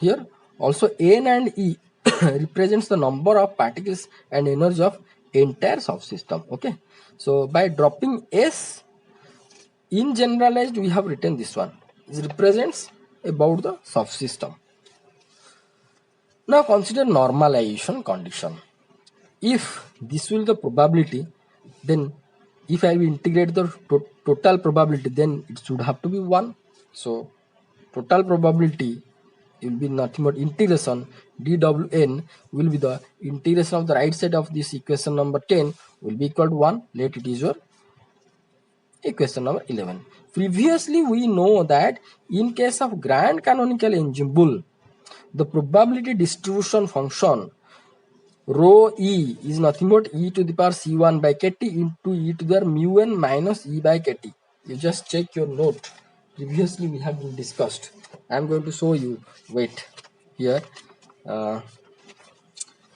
Here also n and e represents the number of particles and energy of entire subsystem. Okay, so by dropping s in generalized, we have written this one. It represents about the subsystem. Now consider normalization condition. If this will the probability, then if I will integrate the total probability, then it should have to be 1. So total probability will be nothing but integration dwn will be the integration of the right side of this equation number 10 will be equal to 1. Let it is your equation number 11. Previously we know that in case of grand canonical ensemble, the probability distribution function rho e is nothing but e to the power c1 by kt into e to the power mu n minus e by kt. You just check your note. Previously we have been discussed. I am going to show you. Wait here.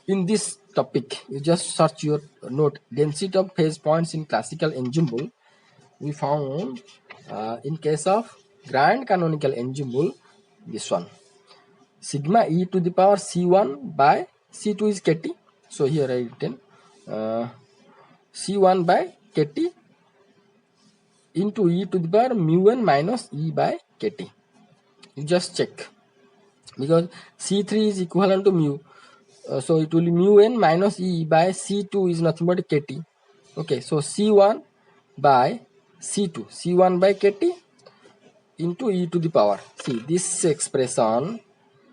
In this topic, you just search your note. Density of phase points in classical ensemble. We found in case of grand canonical ensemble, this one. Sigma e to the power c1 by c2 is kt. So here I written c1 by kt into e to the power mu n minus e by kt. You just check, because c3 is equivalent to mu, so it will be mu n minus e by c2 is nothing but kt. Okay, so c1 by c2, c1 by kt into e to the power. See, this expression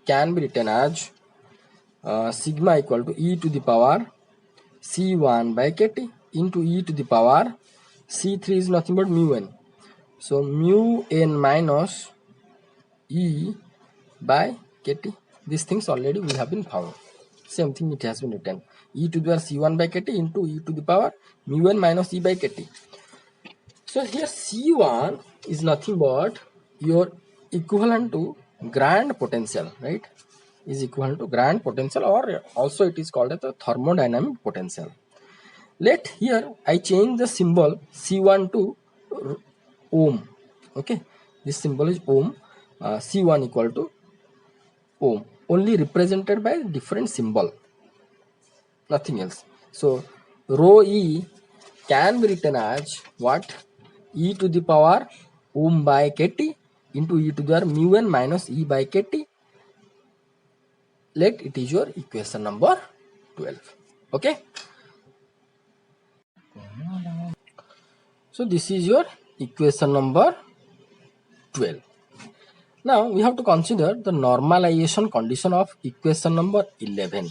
can be written as sigma equal to e to the power c1 by kt into e to the power c3 is nothing but mu n. So mu n minus e by kt. These things already we have been found. Same thing it has been written. E to the power c1 by kt into e to the power mu n minus e by kt. So here c1 is nothing but your equivalent to grand potential, right? Is equivalent to grand potential, or also it is called as the thermodynamic potential. Let here I change the symbol c1 to ohm. Okay, this symbol is ohm. C1 equal to ohm, only represented by different symbol, nothing else. So rho e can be written as what? E to the power ohm by kt into e to the power mu n minus e by kt. Let it is your equation number 12. Okay, so this is your equation number 12. Now we have to consider the normalization condition of equation number 11.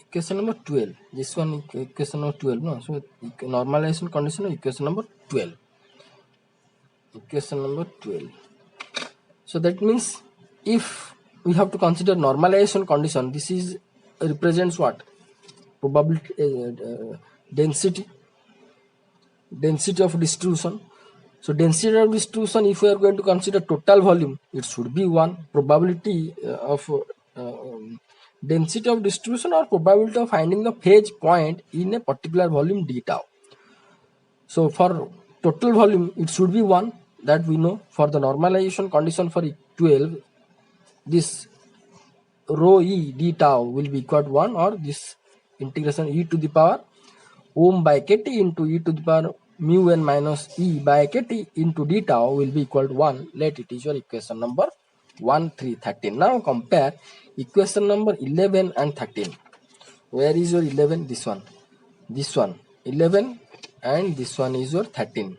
Equation number 12. This one equation number 12. No, so normalization condition of equation number 12. Equation number 12. So that means if we have to consider normalization condition, this is represents what? Probability, density of distribution. So density of distribution, if we are going to consider total volume, it should be 1. Probability of density of distribution or probability of finding the phase point in a particular volume d tau. So for total volume, it should be 1, that we know. For the normalization condition for 12, this rho e d tau will be equal to 1, or this integration e to the power ohm by kt into e to the power mu n minus e by kt into d tau will be equal to 1. Let it is your equation number 1, 3, 13. Now compare equation number 11 and 13. Where is your 11? This one. This one 11 and this one is your 13.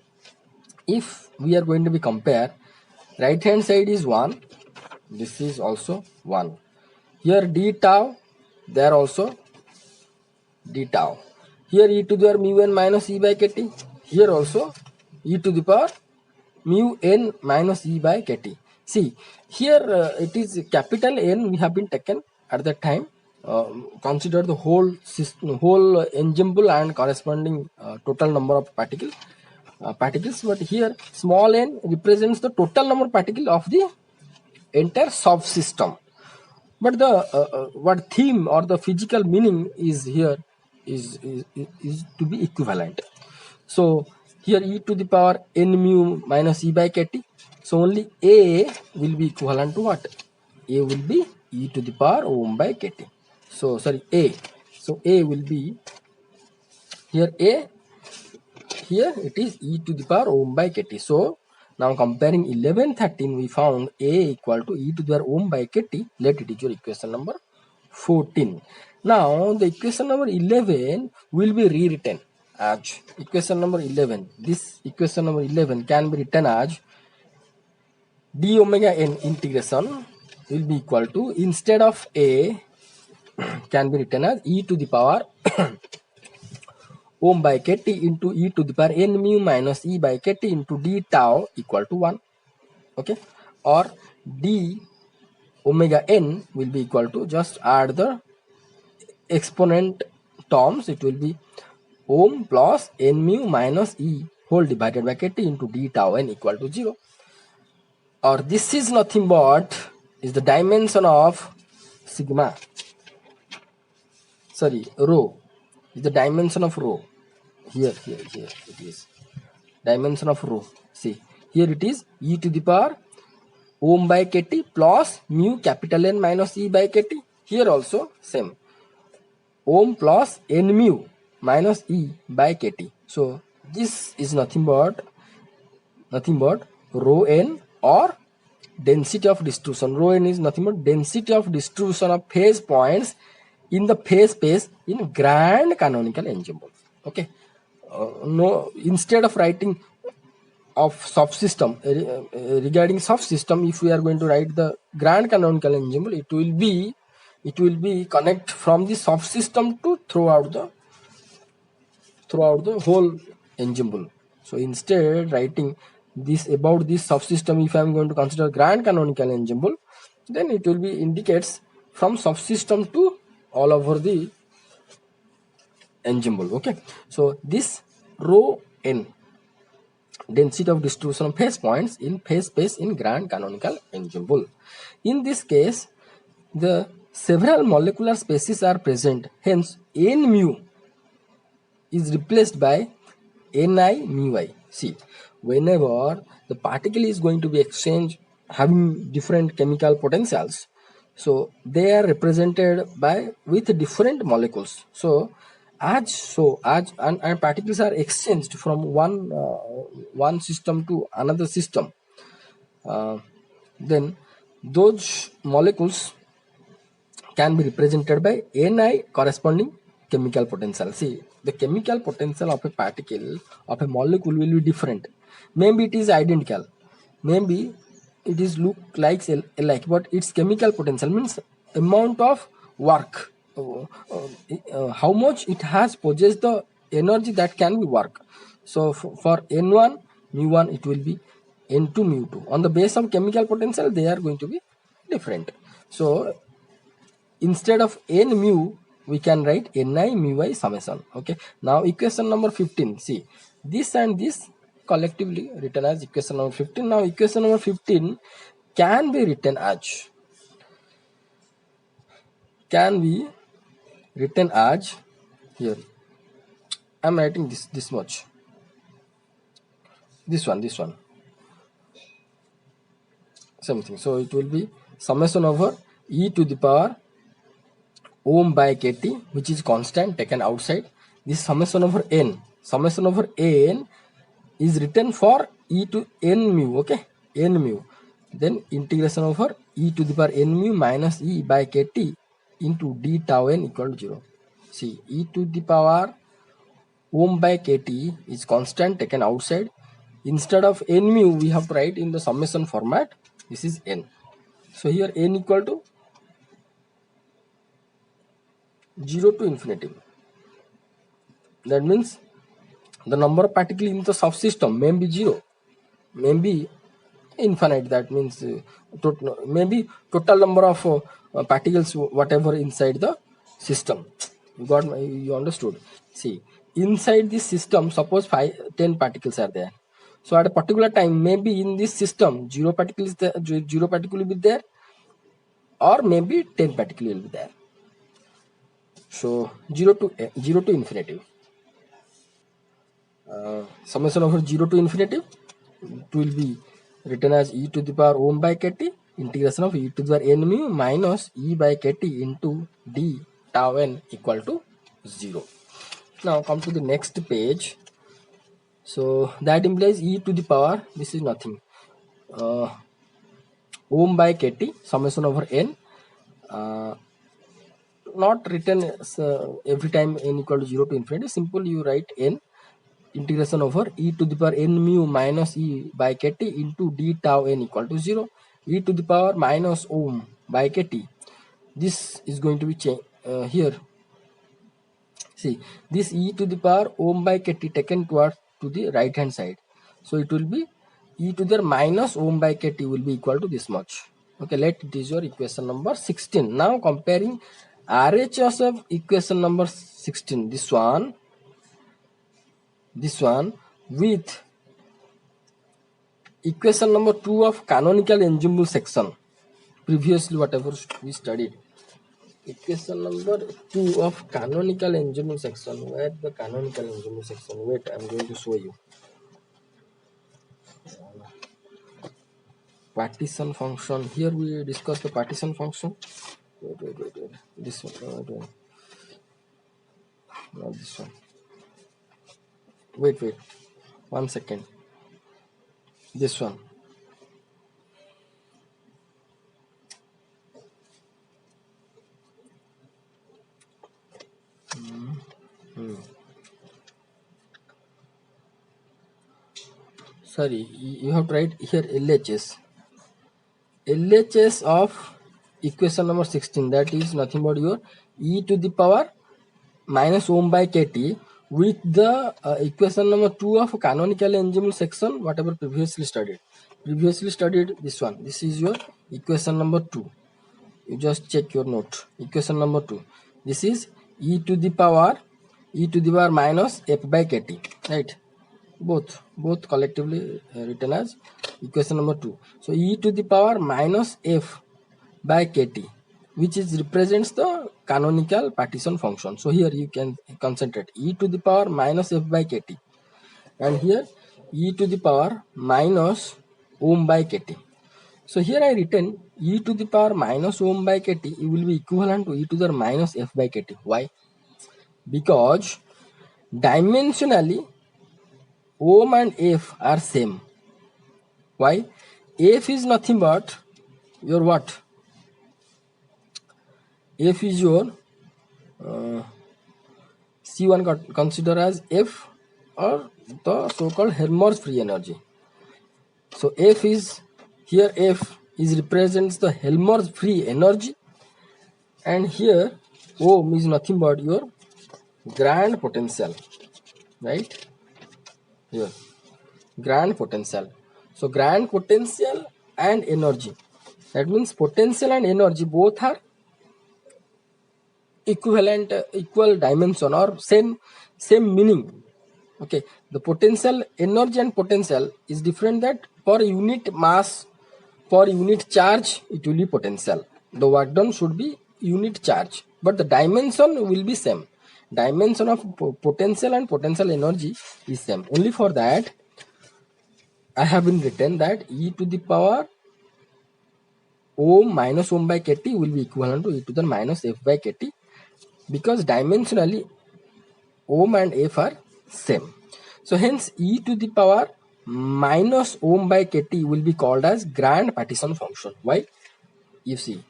If we are going to be compare, right hand side is 1, this is also 1. Here d tau, there also d tau. Here e to the power mu n minus e by kt. Here also e to the power mu n minus e by kt. See, here it is capital N we have been taken at that time. Consider the whole system, whole ensemble and corresponding total number of particles. But here small n represents the total number of particles of the entire subsystem. But the what theme or the physical meaning is here is to be equivalent. So here e to the power n mu minus e by kt. So only a will be equivalent to what? A will be e to the power ohm by kt. So sorry, a. So a will be here a, here it is e to the power ohm by kt. So now comparing 11, 13, we found a equal to e to the power ohm by kt. Let it is your equation number 14. Now the equation number 11 will be rewritten as equation number 11. This equation number 11 can be written as d omega n integration will be equal to, instead of a, can be written as e to the power ohm by kt into e to the power n mu minus e by kt into d tau equal to 1. Okay, or d omega n will be equal to, just add the exponent terms, it will be ohm plus n mu minus e whole divided by kt into d tau n equal to 0. Or this is nothing but is the dimension of sigma, sorry, rho, is the dimension of rho. Here it is dimension of rho. See, here it is e to the power ohm by kt plus mu capital N minus e by kt. Here also same, ohm plus n mu minus e by kt. So this is nothing but rho n, or density of distribution. Rho n is nothing but density of distribution of phase points in the phase space in grand canonical ensemble. Okay, no, instead of writing of subsystem, regarding subsystem, if we are going to write the grand canonical ensemble, it will be connect from the subsystem to throughout the whole ensemble. So instead writing this about this subsystem, if I am going to consider grand canonical ensemble, then it will be indicates from subsystem to all over the ensemble. Okay, so this rho n, density of distribution of phase points in phase space in grand canonical ensemble. In this case, the several molecular spaces are present, hence n mu is replaced by ni mu I. See, whenever the particle is going to be exchanged having different chemical potentials, so they are represented by with different molecules. So and particles are exchanged from one system to another system, then those molecules can be represented by ni corresponding chemical potential. See, the chemical potential of a particle, of a molecule will be different. Maybe it is identical, maybe it is look like alike, but its chemical potential means amount of work, how much it has possessed the energy that can be work. So for n1 mu1 it will be n2 mu2. On the base of chemical potential they are going to be different. So instead of n mu we can write ni mu I summation. Okay, now equation number 15. See, this and this collectively written as equation number 15. Now equation number 15 can be written as here I'm writing this much, this one same thing. So it will be summation over e to the power ohm by kt, which is constant taken outside. This summation over n is written for e to n mu. Okay, n mu, then integration over e to the power n mu minus e by kt into d tau n equal to 0. See, e to the power ohm by kt is constant taken outside. Instead of n mu we have to write in the summation format. This is n. So here n equal to 0 to infinity. That means the number of particles in the subsystem may be 0, may be infinite. That means maybe total number of particles whatever inside the system. You understood? See, inside this system, suppose 10 particles are there. So at a particular time, maybe in this system 0 particle will be there, or maybe 10 particle will be there. So 0 to infinity. summation over 0 to infinity, it will be written as e to the power ohm by kt integration of e to the power n mu minus e by kt into d tau n equal to 0. Now come to the next page. So that implies e to the power, this is nothing, ohm by kt summation over n, uh, not written every time n equal to 0 to infinity. Simple, you write n integration over e to the power n mu minus e by kt into d tau n equal to 0, e to the power minus ohm by kt. This is going to be changed here. See, this e to the power ohm by kt taken towards to the right hand side, so it will be e to the minus ohm by kt will be equal to this much. Okay, let it is your equation number 16. Now comparing RHS of equation number 16, this one with equation number 2 of canonical ensemble section, previously whatever we studied. Equation number 2 of canonical ensemble section. Where the canonical ensemble section? Wait, I'm going to show you. Partition function. Here we discuss the partition function. Wait. This one. Not this one. Wait. 1 second. This one. Sorry, you have to write here LHS. LHS of equation number 16, that is nothing but your e to the power minus ohm by kt with the equation number 2 of canonical ensemble section, whatever previously studied this one. This is your equation number 2. You just check your note. Equation number 2, this is e to the power minus f by kt, right? Both collectively written as equation number 2. So e to the power minus f by kt, which is represents the canonical partition function. So here you can concentrate e to the power minus f by kt, and here e to the power minus ohm by kt. So here I written e to the power minus ohm by kt, it will be equivalent to e to the minus f by kt. Why? Because dimensionally ohm and f are same. Why? F is nothing but your what? F is your C1 consider as F, or the so-called Helmholtz free energy. So F is here, F is represents the Helmholtz free energy, and here ohm is nothing but your grand potential, right? Here grand potential. So grand potential and energy, that means potential and energy both are equivalent, equal dimension, or same meaning. Okay, the potential energy and potential is different, that per unit mass, per unit charge, it will be potential. The work done should be unit charge, but the dimension will be same. Dimension of potential and potential energy is same. Only for that I have been written that e to the power ohm minus ohm by kt will be equivalent to e to the minus f by kt, because dimensionally ohm and f are same. So hence e to the power minus ohm by kt will be called as grand partition function. Why? You see,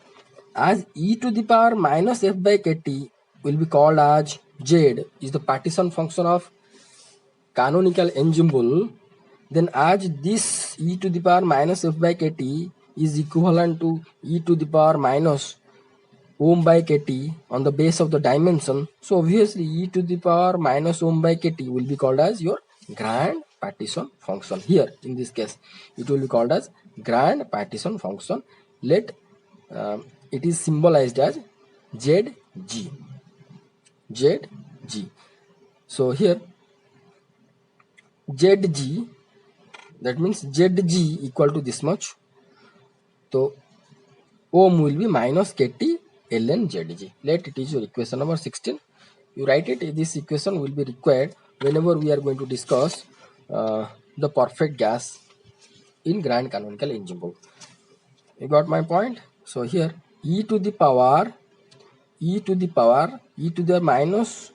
as e to the power minus f by kt will be called as z is the partition function of canonical ensemble, then as this e to the power minus f by kt is equivalent to e to the power minus ohm by kt on the base of the dimension, so obviously e to the power minus ohm by kt will be called as your grand partition function. Here in this case it will be called as grand partition function. Let it is symbolized as zg. So here zg, that means zg equal to this much. So ohm will be minus kt ln zg. Let it is your equation number 16. You write it. This equation will be required whenever we are going to discuss the perfect gas in grand canonical ensemble. You got my point? So here e to the power e to the minus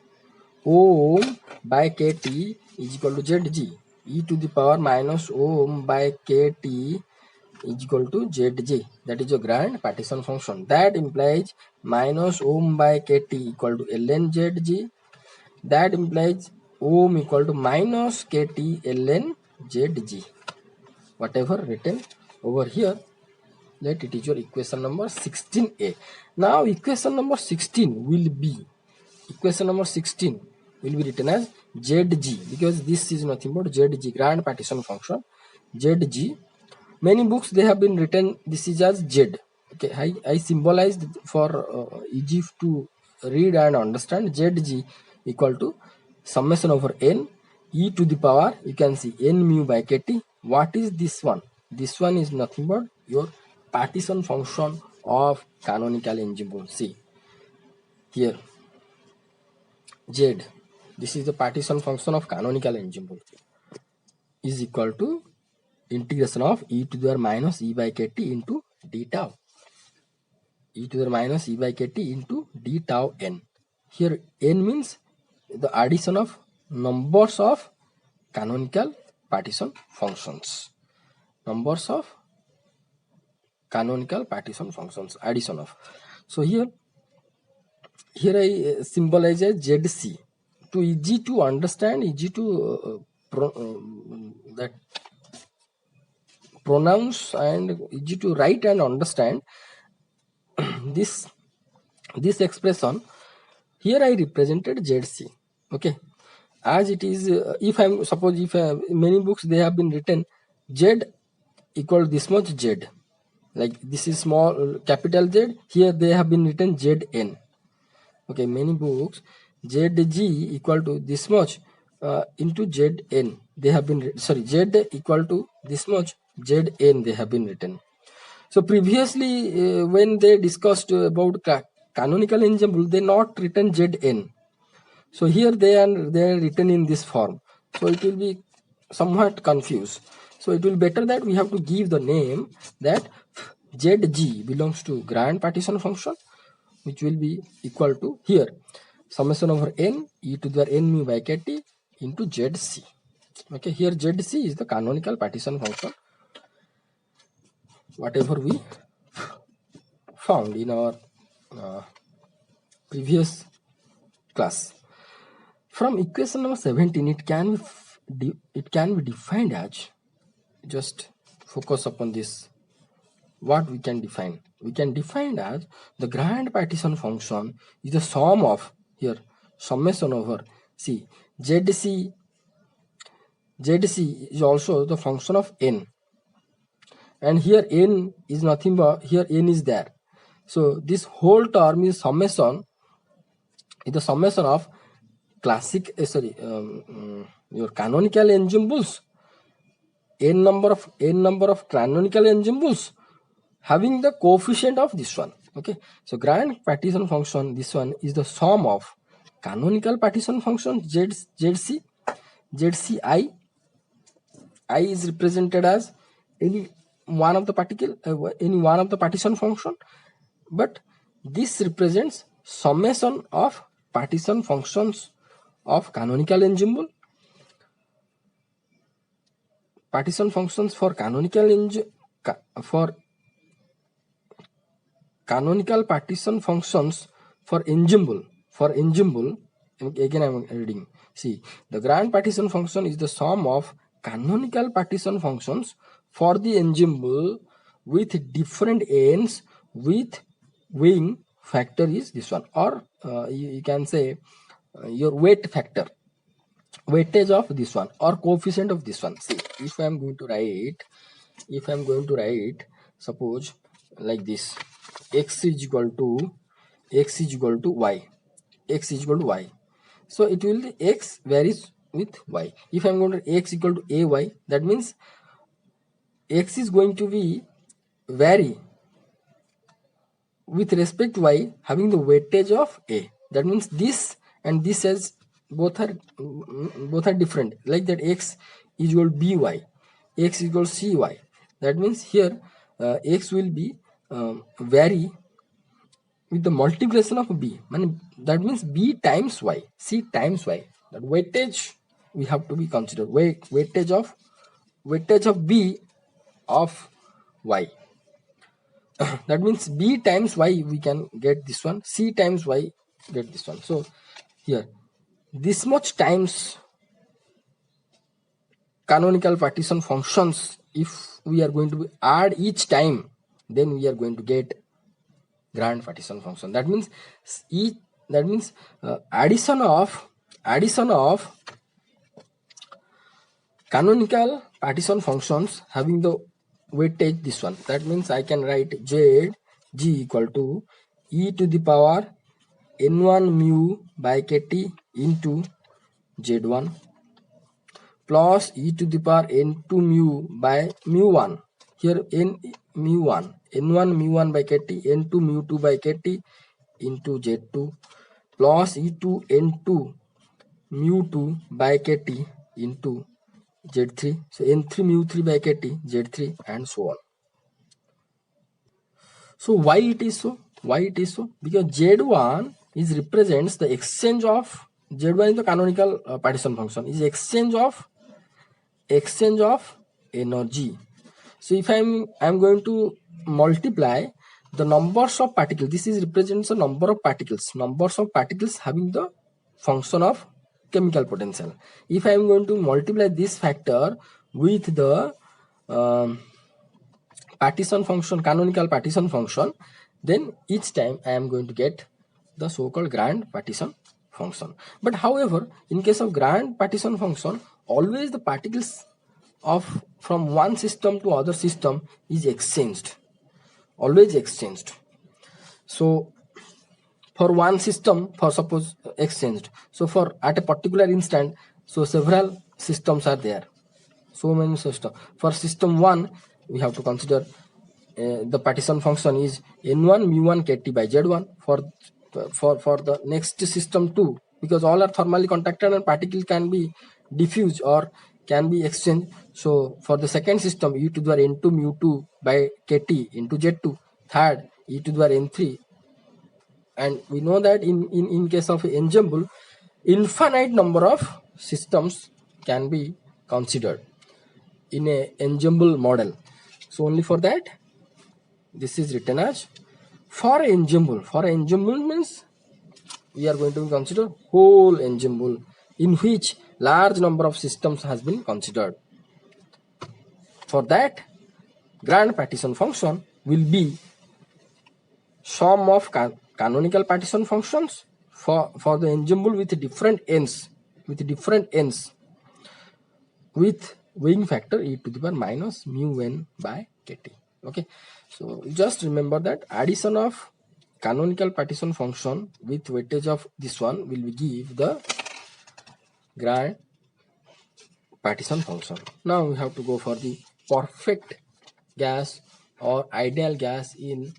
ohm by kt is equal to zg. E to the power minus ohm by kt is equal to zg. That is your grand partition function. That implies minus ohm by kt equal to ln zg. That implies ohm equal to minus kt ln zg. Whatever written over here, let it is your equation number 16a. Now equation number 16 will be written as zg, because this is nothing but zg, grand partition function zg. Many books they have been written this is as z. Okay, I symbolized for easy to read and understand. Zg equal to summation over n e to the power, you can see n mu by kt. What is this one? This one is nothing but your partition function of canonical ensemble. See here, z, this is the partition function of canonical ensemble, is equal to integration of e to the power minus e by kt into d tau, e to the power minus e by kt into d tau n. Here n means the addition of numbers of canonical partition functions, numbers of canonical partition functions, addition of. So here I symbolize as zc to easy to understand, easy to that pronounce and easy to write and understand. this expression here I represented zc. Okay, as it is, if I'm suppose if many books they have been written z equal this much z, like this is small capital Z, here they have been written zn. Okay, many books zg equal to this much into zn, they have been sorry, z equal to this much zn, they have been written. So previously when they discussed about canonical ensemble, they not written zn. So here they are written in this form, so it will be somewhat confused. So it will better that we have to give the name that zg belongs to grand partition function, which will be equal to here summation over n e to the n mu by kt into zc. Okay, here zc is the canonical partition function, whatever we found in our previous class. From equation number 17, it can be defined as, just focus upon this, what we can define. We can define as the grand partition function is the sum of, here summation over, see zc is also the function of n, and here n is nothing but, here n is there, so this whole term is the summation of classic your canonical ensembles, n number of canonical ensembles having the coefficient of this one. Okay, so grand partition function, this one is the sum of canonical partition function zc I is represented as any one of the partition function, but this represents summation of partition functions of canonical ensemble. Partition functions for canonical partition functions for ensemble. Again I am reading. See, the grand partition function is the sum of canonical partition functions for the ensemble with different ends, with wing factor is this one, or you can say your weight factor, weightage of this one, or coefficient of this one. See, if I am going to write, suppose like this, x is equal to y, so it will be x varies with y. If I am going to x equal to ay, that means x is going to be vary with respect to y having the weightage of a. That means this and this has both are different, like that x is equal by, x is equal cy. That means here x will be vary with the multiplication of b. That means b times y, c times y. That weightage we have to be considered. Weightage of b of y. That means b times y we can get this one, c times y get this one. So here this much times canonical partition functions, if we are going to add each time, then we are going to get grand partition function. That means addition of canonical partition functions having the weightage this one. That means I can write z g equal to e to the power n1 mu by kt into z1 plus e to the power n2 mu by mu1. Here n1 mu1 by kt, n2 mu2 by kt into z2 plus e2 n2 mu2 by kt into z3. So n3 mu3 by kt, z3, and so on. So why it is so? Because z1 is represents the exchange of, z1 is the canonical partition function, is exchange of energy. So if I'm going to multiply the numbers of particles, this is represents the numbers of particles having the function of chemical potential. If I am going to multiply this factor with the partition function, canonical partition function, then each time I am going to get the so-called grand partition function. But however, in case of grand partition function, always the particles of from one system to other system is exchanged, always exchanged. So for one system, for suppose exchanged, so for at a particular instant, so several systems are there, so many systems. For system 1 we have to consider the partition function is n1 mu1 kt by z1. For the next system 2, because all are thermally contacted and particle can be diffused or can be exchanged, so for the second system e to the power n2 mu2 by kt into z2, third e to the power n3. And we know that in case of ensemble, infinite number of systems can be considered in a ensemble model. So only for that this is written as for ensemble. For ensemble means we are going to consider whole ensemble in which large number of systems has been considered. For that, grand partition function will be sum of canonical partition functions for the ensemble with different ends, with weighing factor e to the power minus mu n by kt. Okay, so just remember that addition of canonical partition function with weightage of this one will give the grand partition function. Now we have to go for the perfect gas or ideal gas in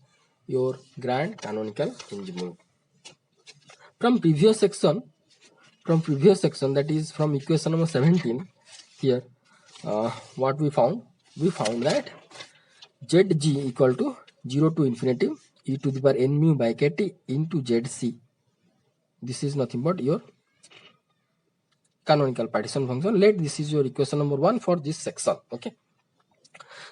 your grand canonical ensemble. From previous section, that is from equation number 17, here what we found that zg equal to 0 to infinity e to the power n mu by kt into zc. This is nothing but your canonical partition function. Let this is your equation number 1 for this section. Okay,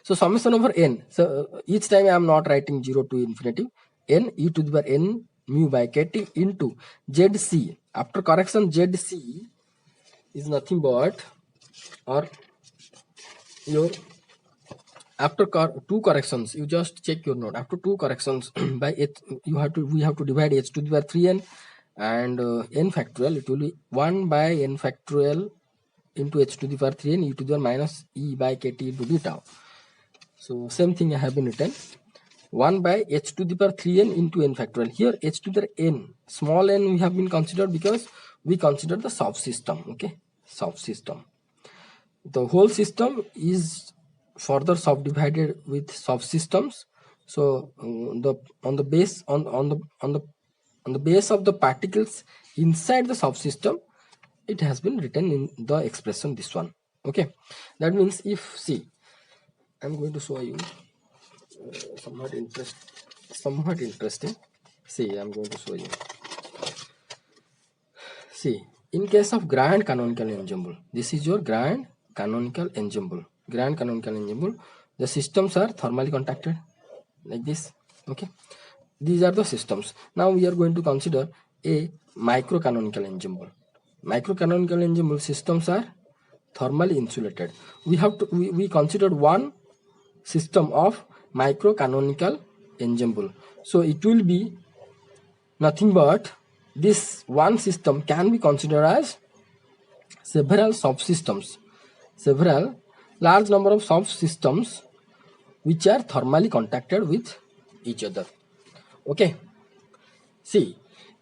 so summation over n, so each time I am not writing 0 to infinity, n e to the power n mu by kt into zc. After correction, zc is nothing but, or your after two corrections, you just check your note. After two corrections by h, we have to divide h to the power 3n and n factorial. It will be 1 by n factorial into h to the power 3n e to the power minus e by kt into d tau. So same thing I have been written, 1 by h to the power 3n into n factorial. Here h to the n, small n we have been considered because we consider the subsystem. Okay, subsystem. The whole system is further subdivided with subsystems. So on the base of the particles inside the subsystem, it has been written in the expression this one. Okay, that means if, see, I'm going to show you somewhat interesting. See, I'm going to show you. See, in case of grand canonical ensemble, this is your grand canonical ensemble. Grand canonical ensemble, the systems are thermally contacted like this. Okay, these are the systems. Now we are going to consider a micro canonical ensemble. Micro canonical ensemble systems are thermally insulated. We considered one system of micro canonical ensemble. So it will be nothing but this one system can be considered as several subsystems, several large number of subsystems which are thermally contacted with each other. Okay, see,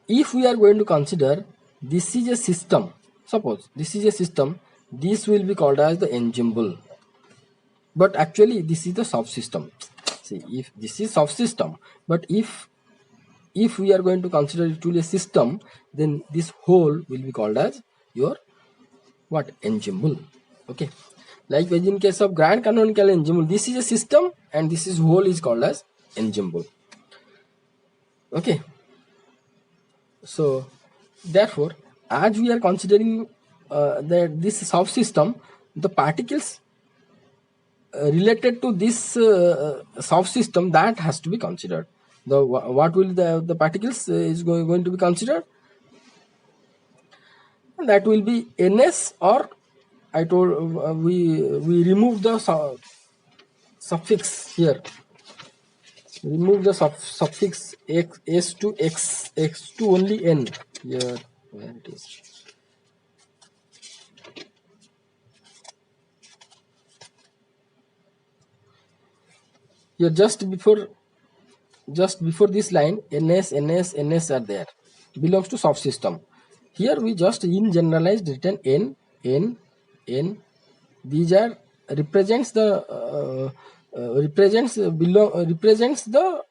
if we are going to consider this is a system, suppose this is a system, this will be called as the ensemble, but actually this is the subsystem. See, if this is subsystem, but if we are going to consider it to be a system, then this whole will be called as your what? Ensemble. Okay, likewise in case of grand canonical ensemble, this is a system and this is whole is called as ensemble. Okay, so therefore as we are considering that this subsystem, the particles related to this subsystem, that has to be considered. The what will the particles is going to be considered? That will be ns, or I told we remove the suffix here. Remove the suffix s to x to only n. Here, where it is. Here just before this line, ns are there, belongs to subsystem. Here we just in generalized written n. These are represents the represents the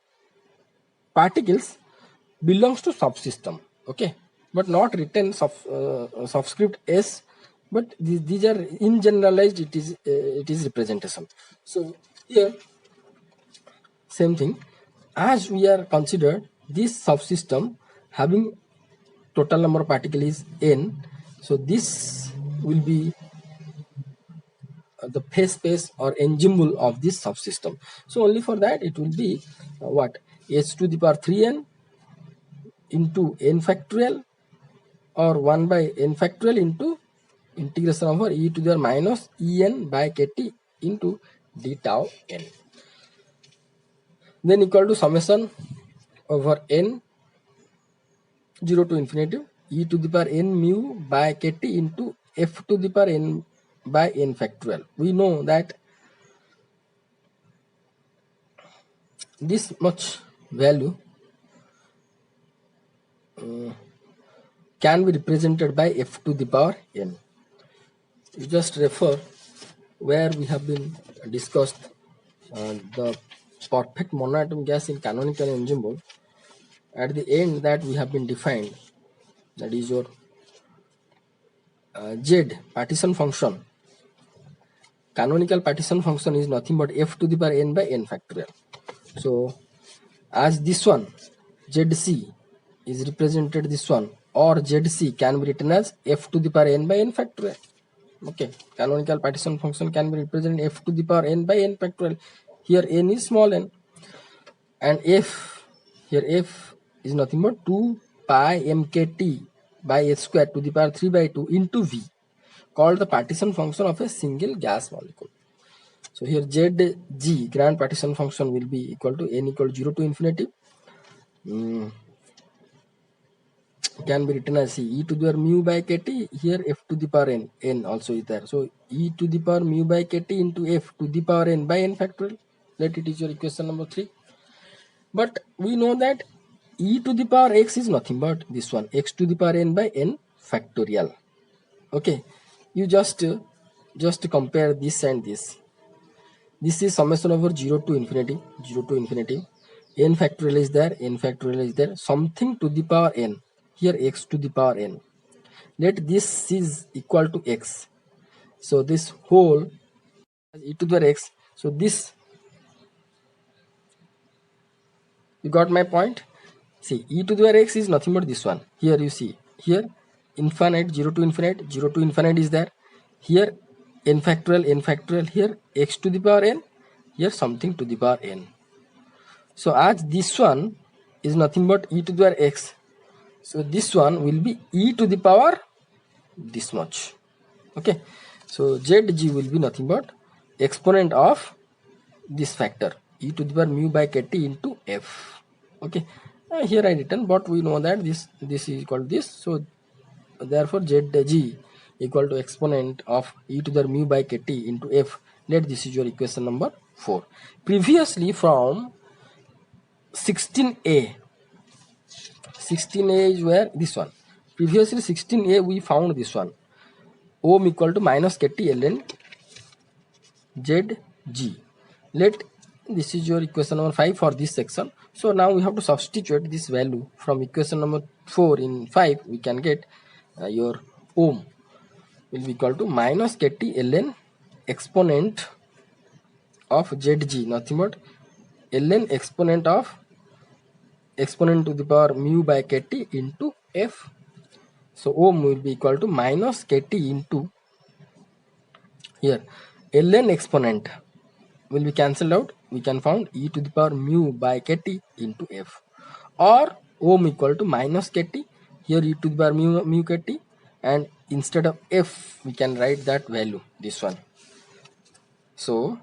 particles belongs to subsystem. Okay, but not written subscript s, but these are in generalized, it is representation. So here same thing, as we are considered this subsystem having total number of particles is n, so this will be the phase space or ensemble of this subsystem. So only for that it will be what? S to the power 3n into n factorial, or 1 by n factorial into integration over e to the power minus en by kt into d tau n, then equal to summation over n 0 to infinity e to the power n mu by kt into f to the power n by n factorial. We know that this much value can be represented by f to the power n. You just refer where we have been discussed the perfect monoatom gas in canonical ensemble. At the end that we have been defined, that is your z partition function. Canonical partition function is nothing but f to the power n by n factorial. So as this one zc is represented this one, or zc can be written as f to the power n by n factorial. Okay, canonical partition function can be represented f to the power n by n factorial. Here n is small n, and f, here f is nothing but 2 pi mkt by h square to the power 3 by 2 into v, called the partition function of a single gas molecule. So here zg, grand partition function, will be equal to n equal to 0 to infinity. Can be written as e to the power mu by kt. Here f to the power n also is there. So e to the power mu by kt into f to the power n by n factorial. Let it is your equation number 3. But we know that e to the power x is nothing but this one, x to the power n by n factorial. Okay, you just compare this and this. This is summation over 0 to infinity, n factorial is there, something to the power n, here x to the power n. let this is equal to x. So this whole e to the power x. So this, you got my point? See, e to the power x is nothing but this one. Here you see, here infinite, 0 to infinite, 0 to infinite is there. Here n factorial, here x to the power n, here something to the power n. So as this one is nothing but e to the power x, so this one will be e to the power this much. Okay, so zg will be nothing but exponent of this factor e to the power mu by kt into f. Okay, here I written, but we know that this is equal to this, so therefore zg equal to exponent of e to the power mu by kt into f. Let this is your equation number 4. Previously from 16a is where this one. Previously 16a we found this one, ohm equal to minus kt ln zg. Let this is your equation number 5 for this section. So now we have to substitute this value from equation number 4 in 5. We can get your ohm will be equal to minus kt ln exponent of zg, nothing but ln exponent of exponent to the power mu by kt into f. So ohm will be equal to minus kt into, here ln exponent will be cancelled out. We can found e to the power mu by kt into f, or ohm equal to minus kt, here e to the power mu kt, and instead of f we can write that value, this one. So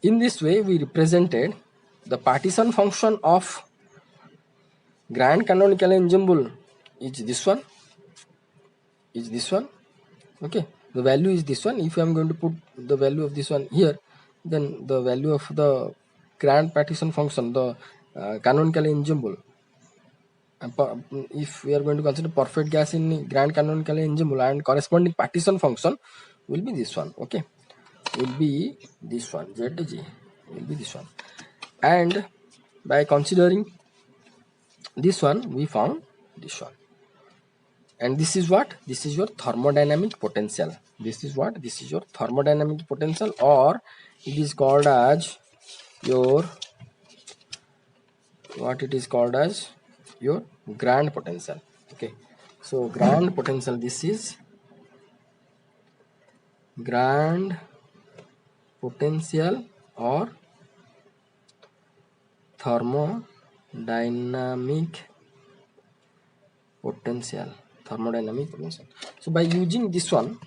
in this way we represented the partition function of grand canonical ensemble is this one, okay. The value is this one. If I am going to put the value of this one here, then the value of the grand partition function, the canonical ensemble, if we are going to consider perfect gas in grand canonical ensemble, and corresponding partition function will be this one, okay, will be this one, zg will be this one. And by considering this one we found this one, and this is what, this is your thermodynamic potential. This is what, this is your thermodynamic potential, or it is called as your, what it is called as your grand potential. Okay, so grand potential, this is grand potential or thermodynamic potential. So by using this one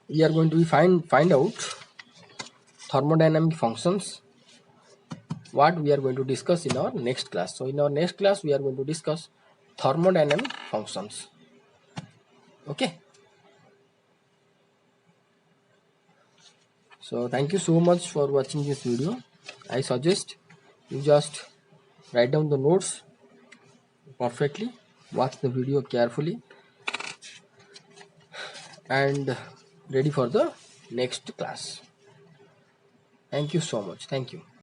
we are going to find out thermodynamic functions, what we are going to discuss in our next class. So in our next class we are going to discuss thermodynamic functions. Okay, so thank you so much for watching this video. I suggest you just write down the notes perfectly, watch the video carefully, and ready for the next class. Thank you so much. Thank you.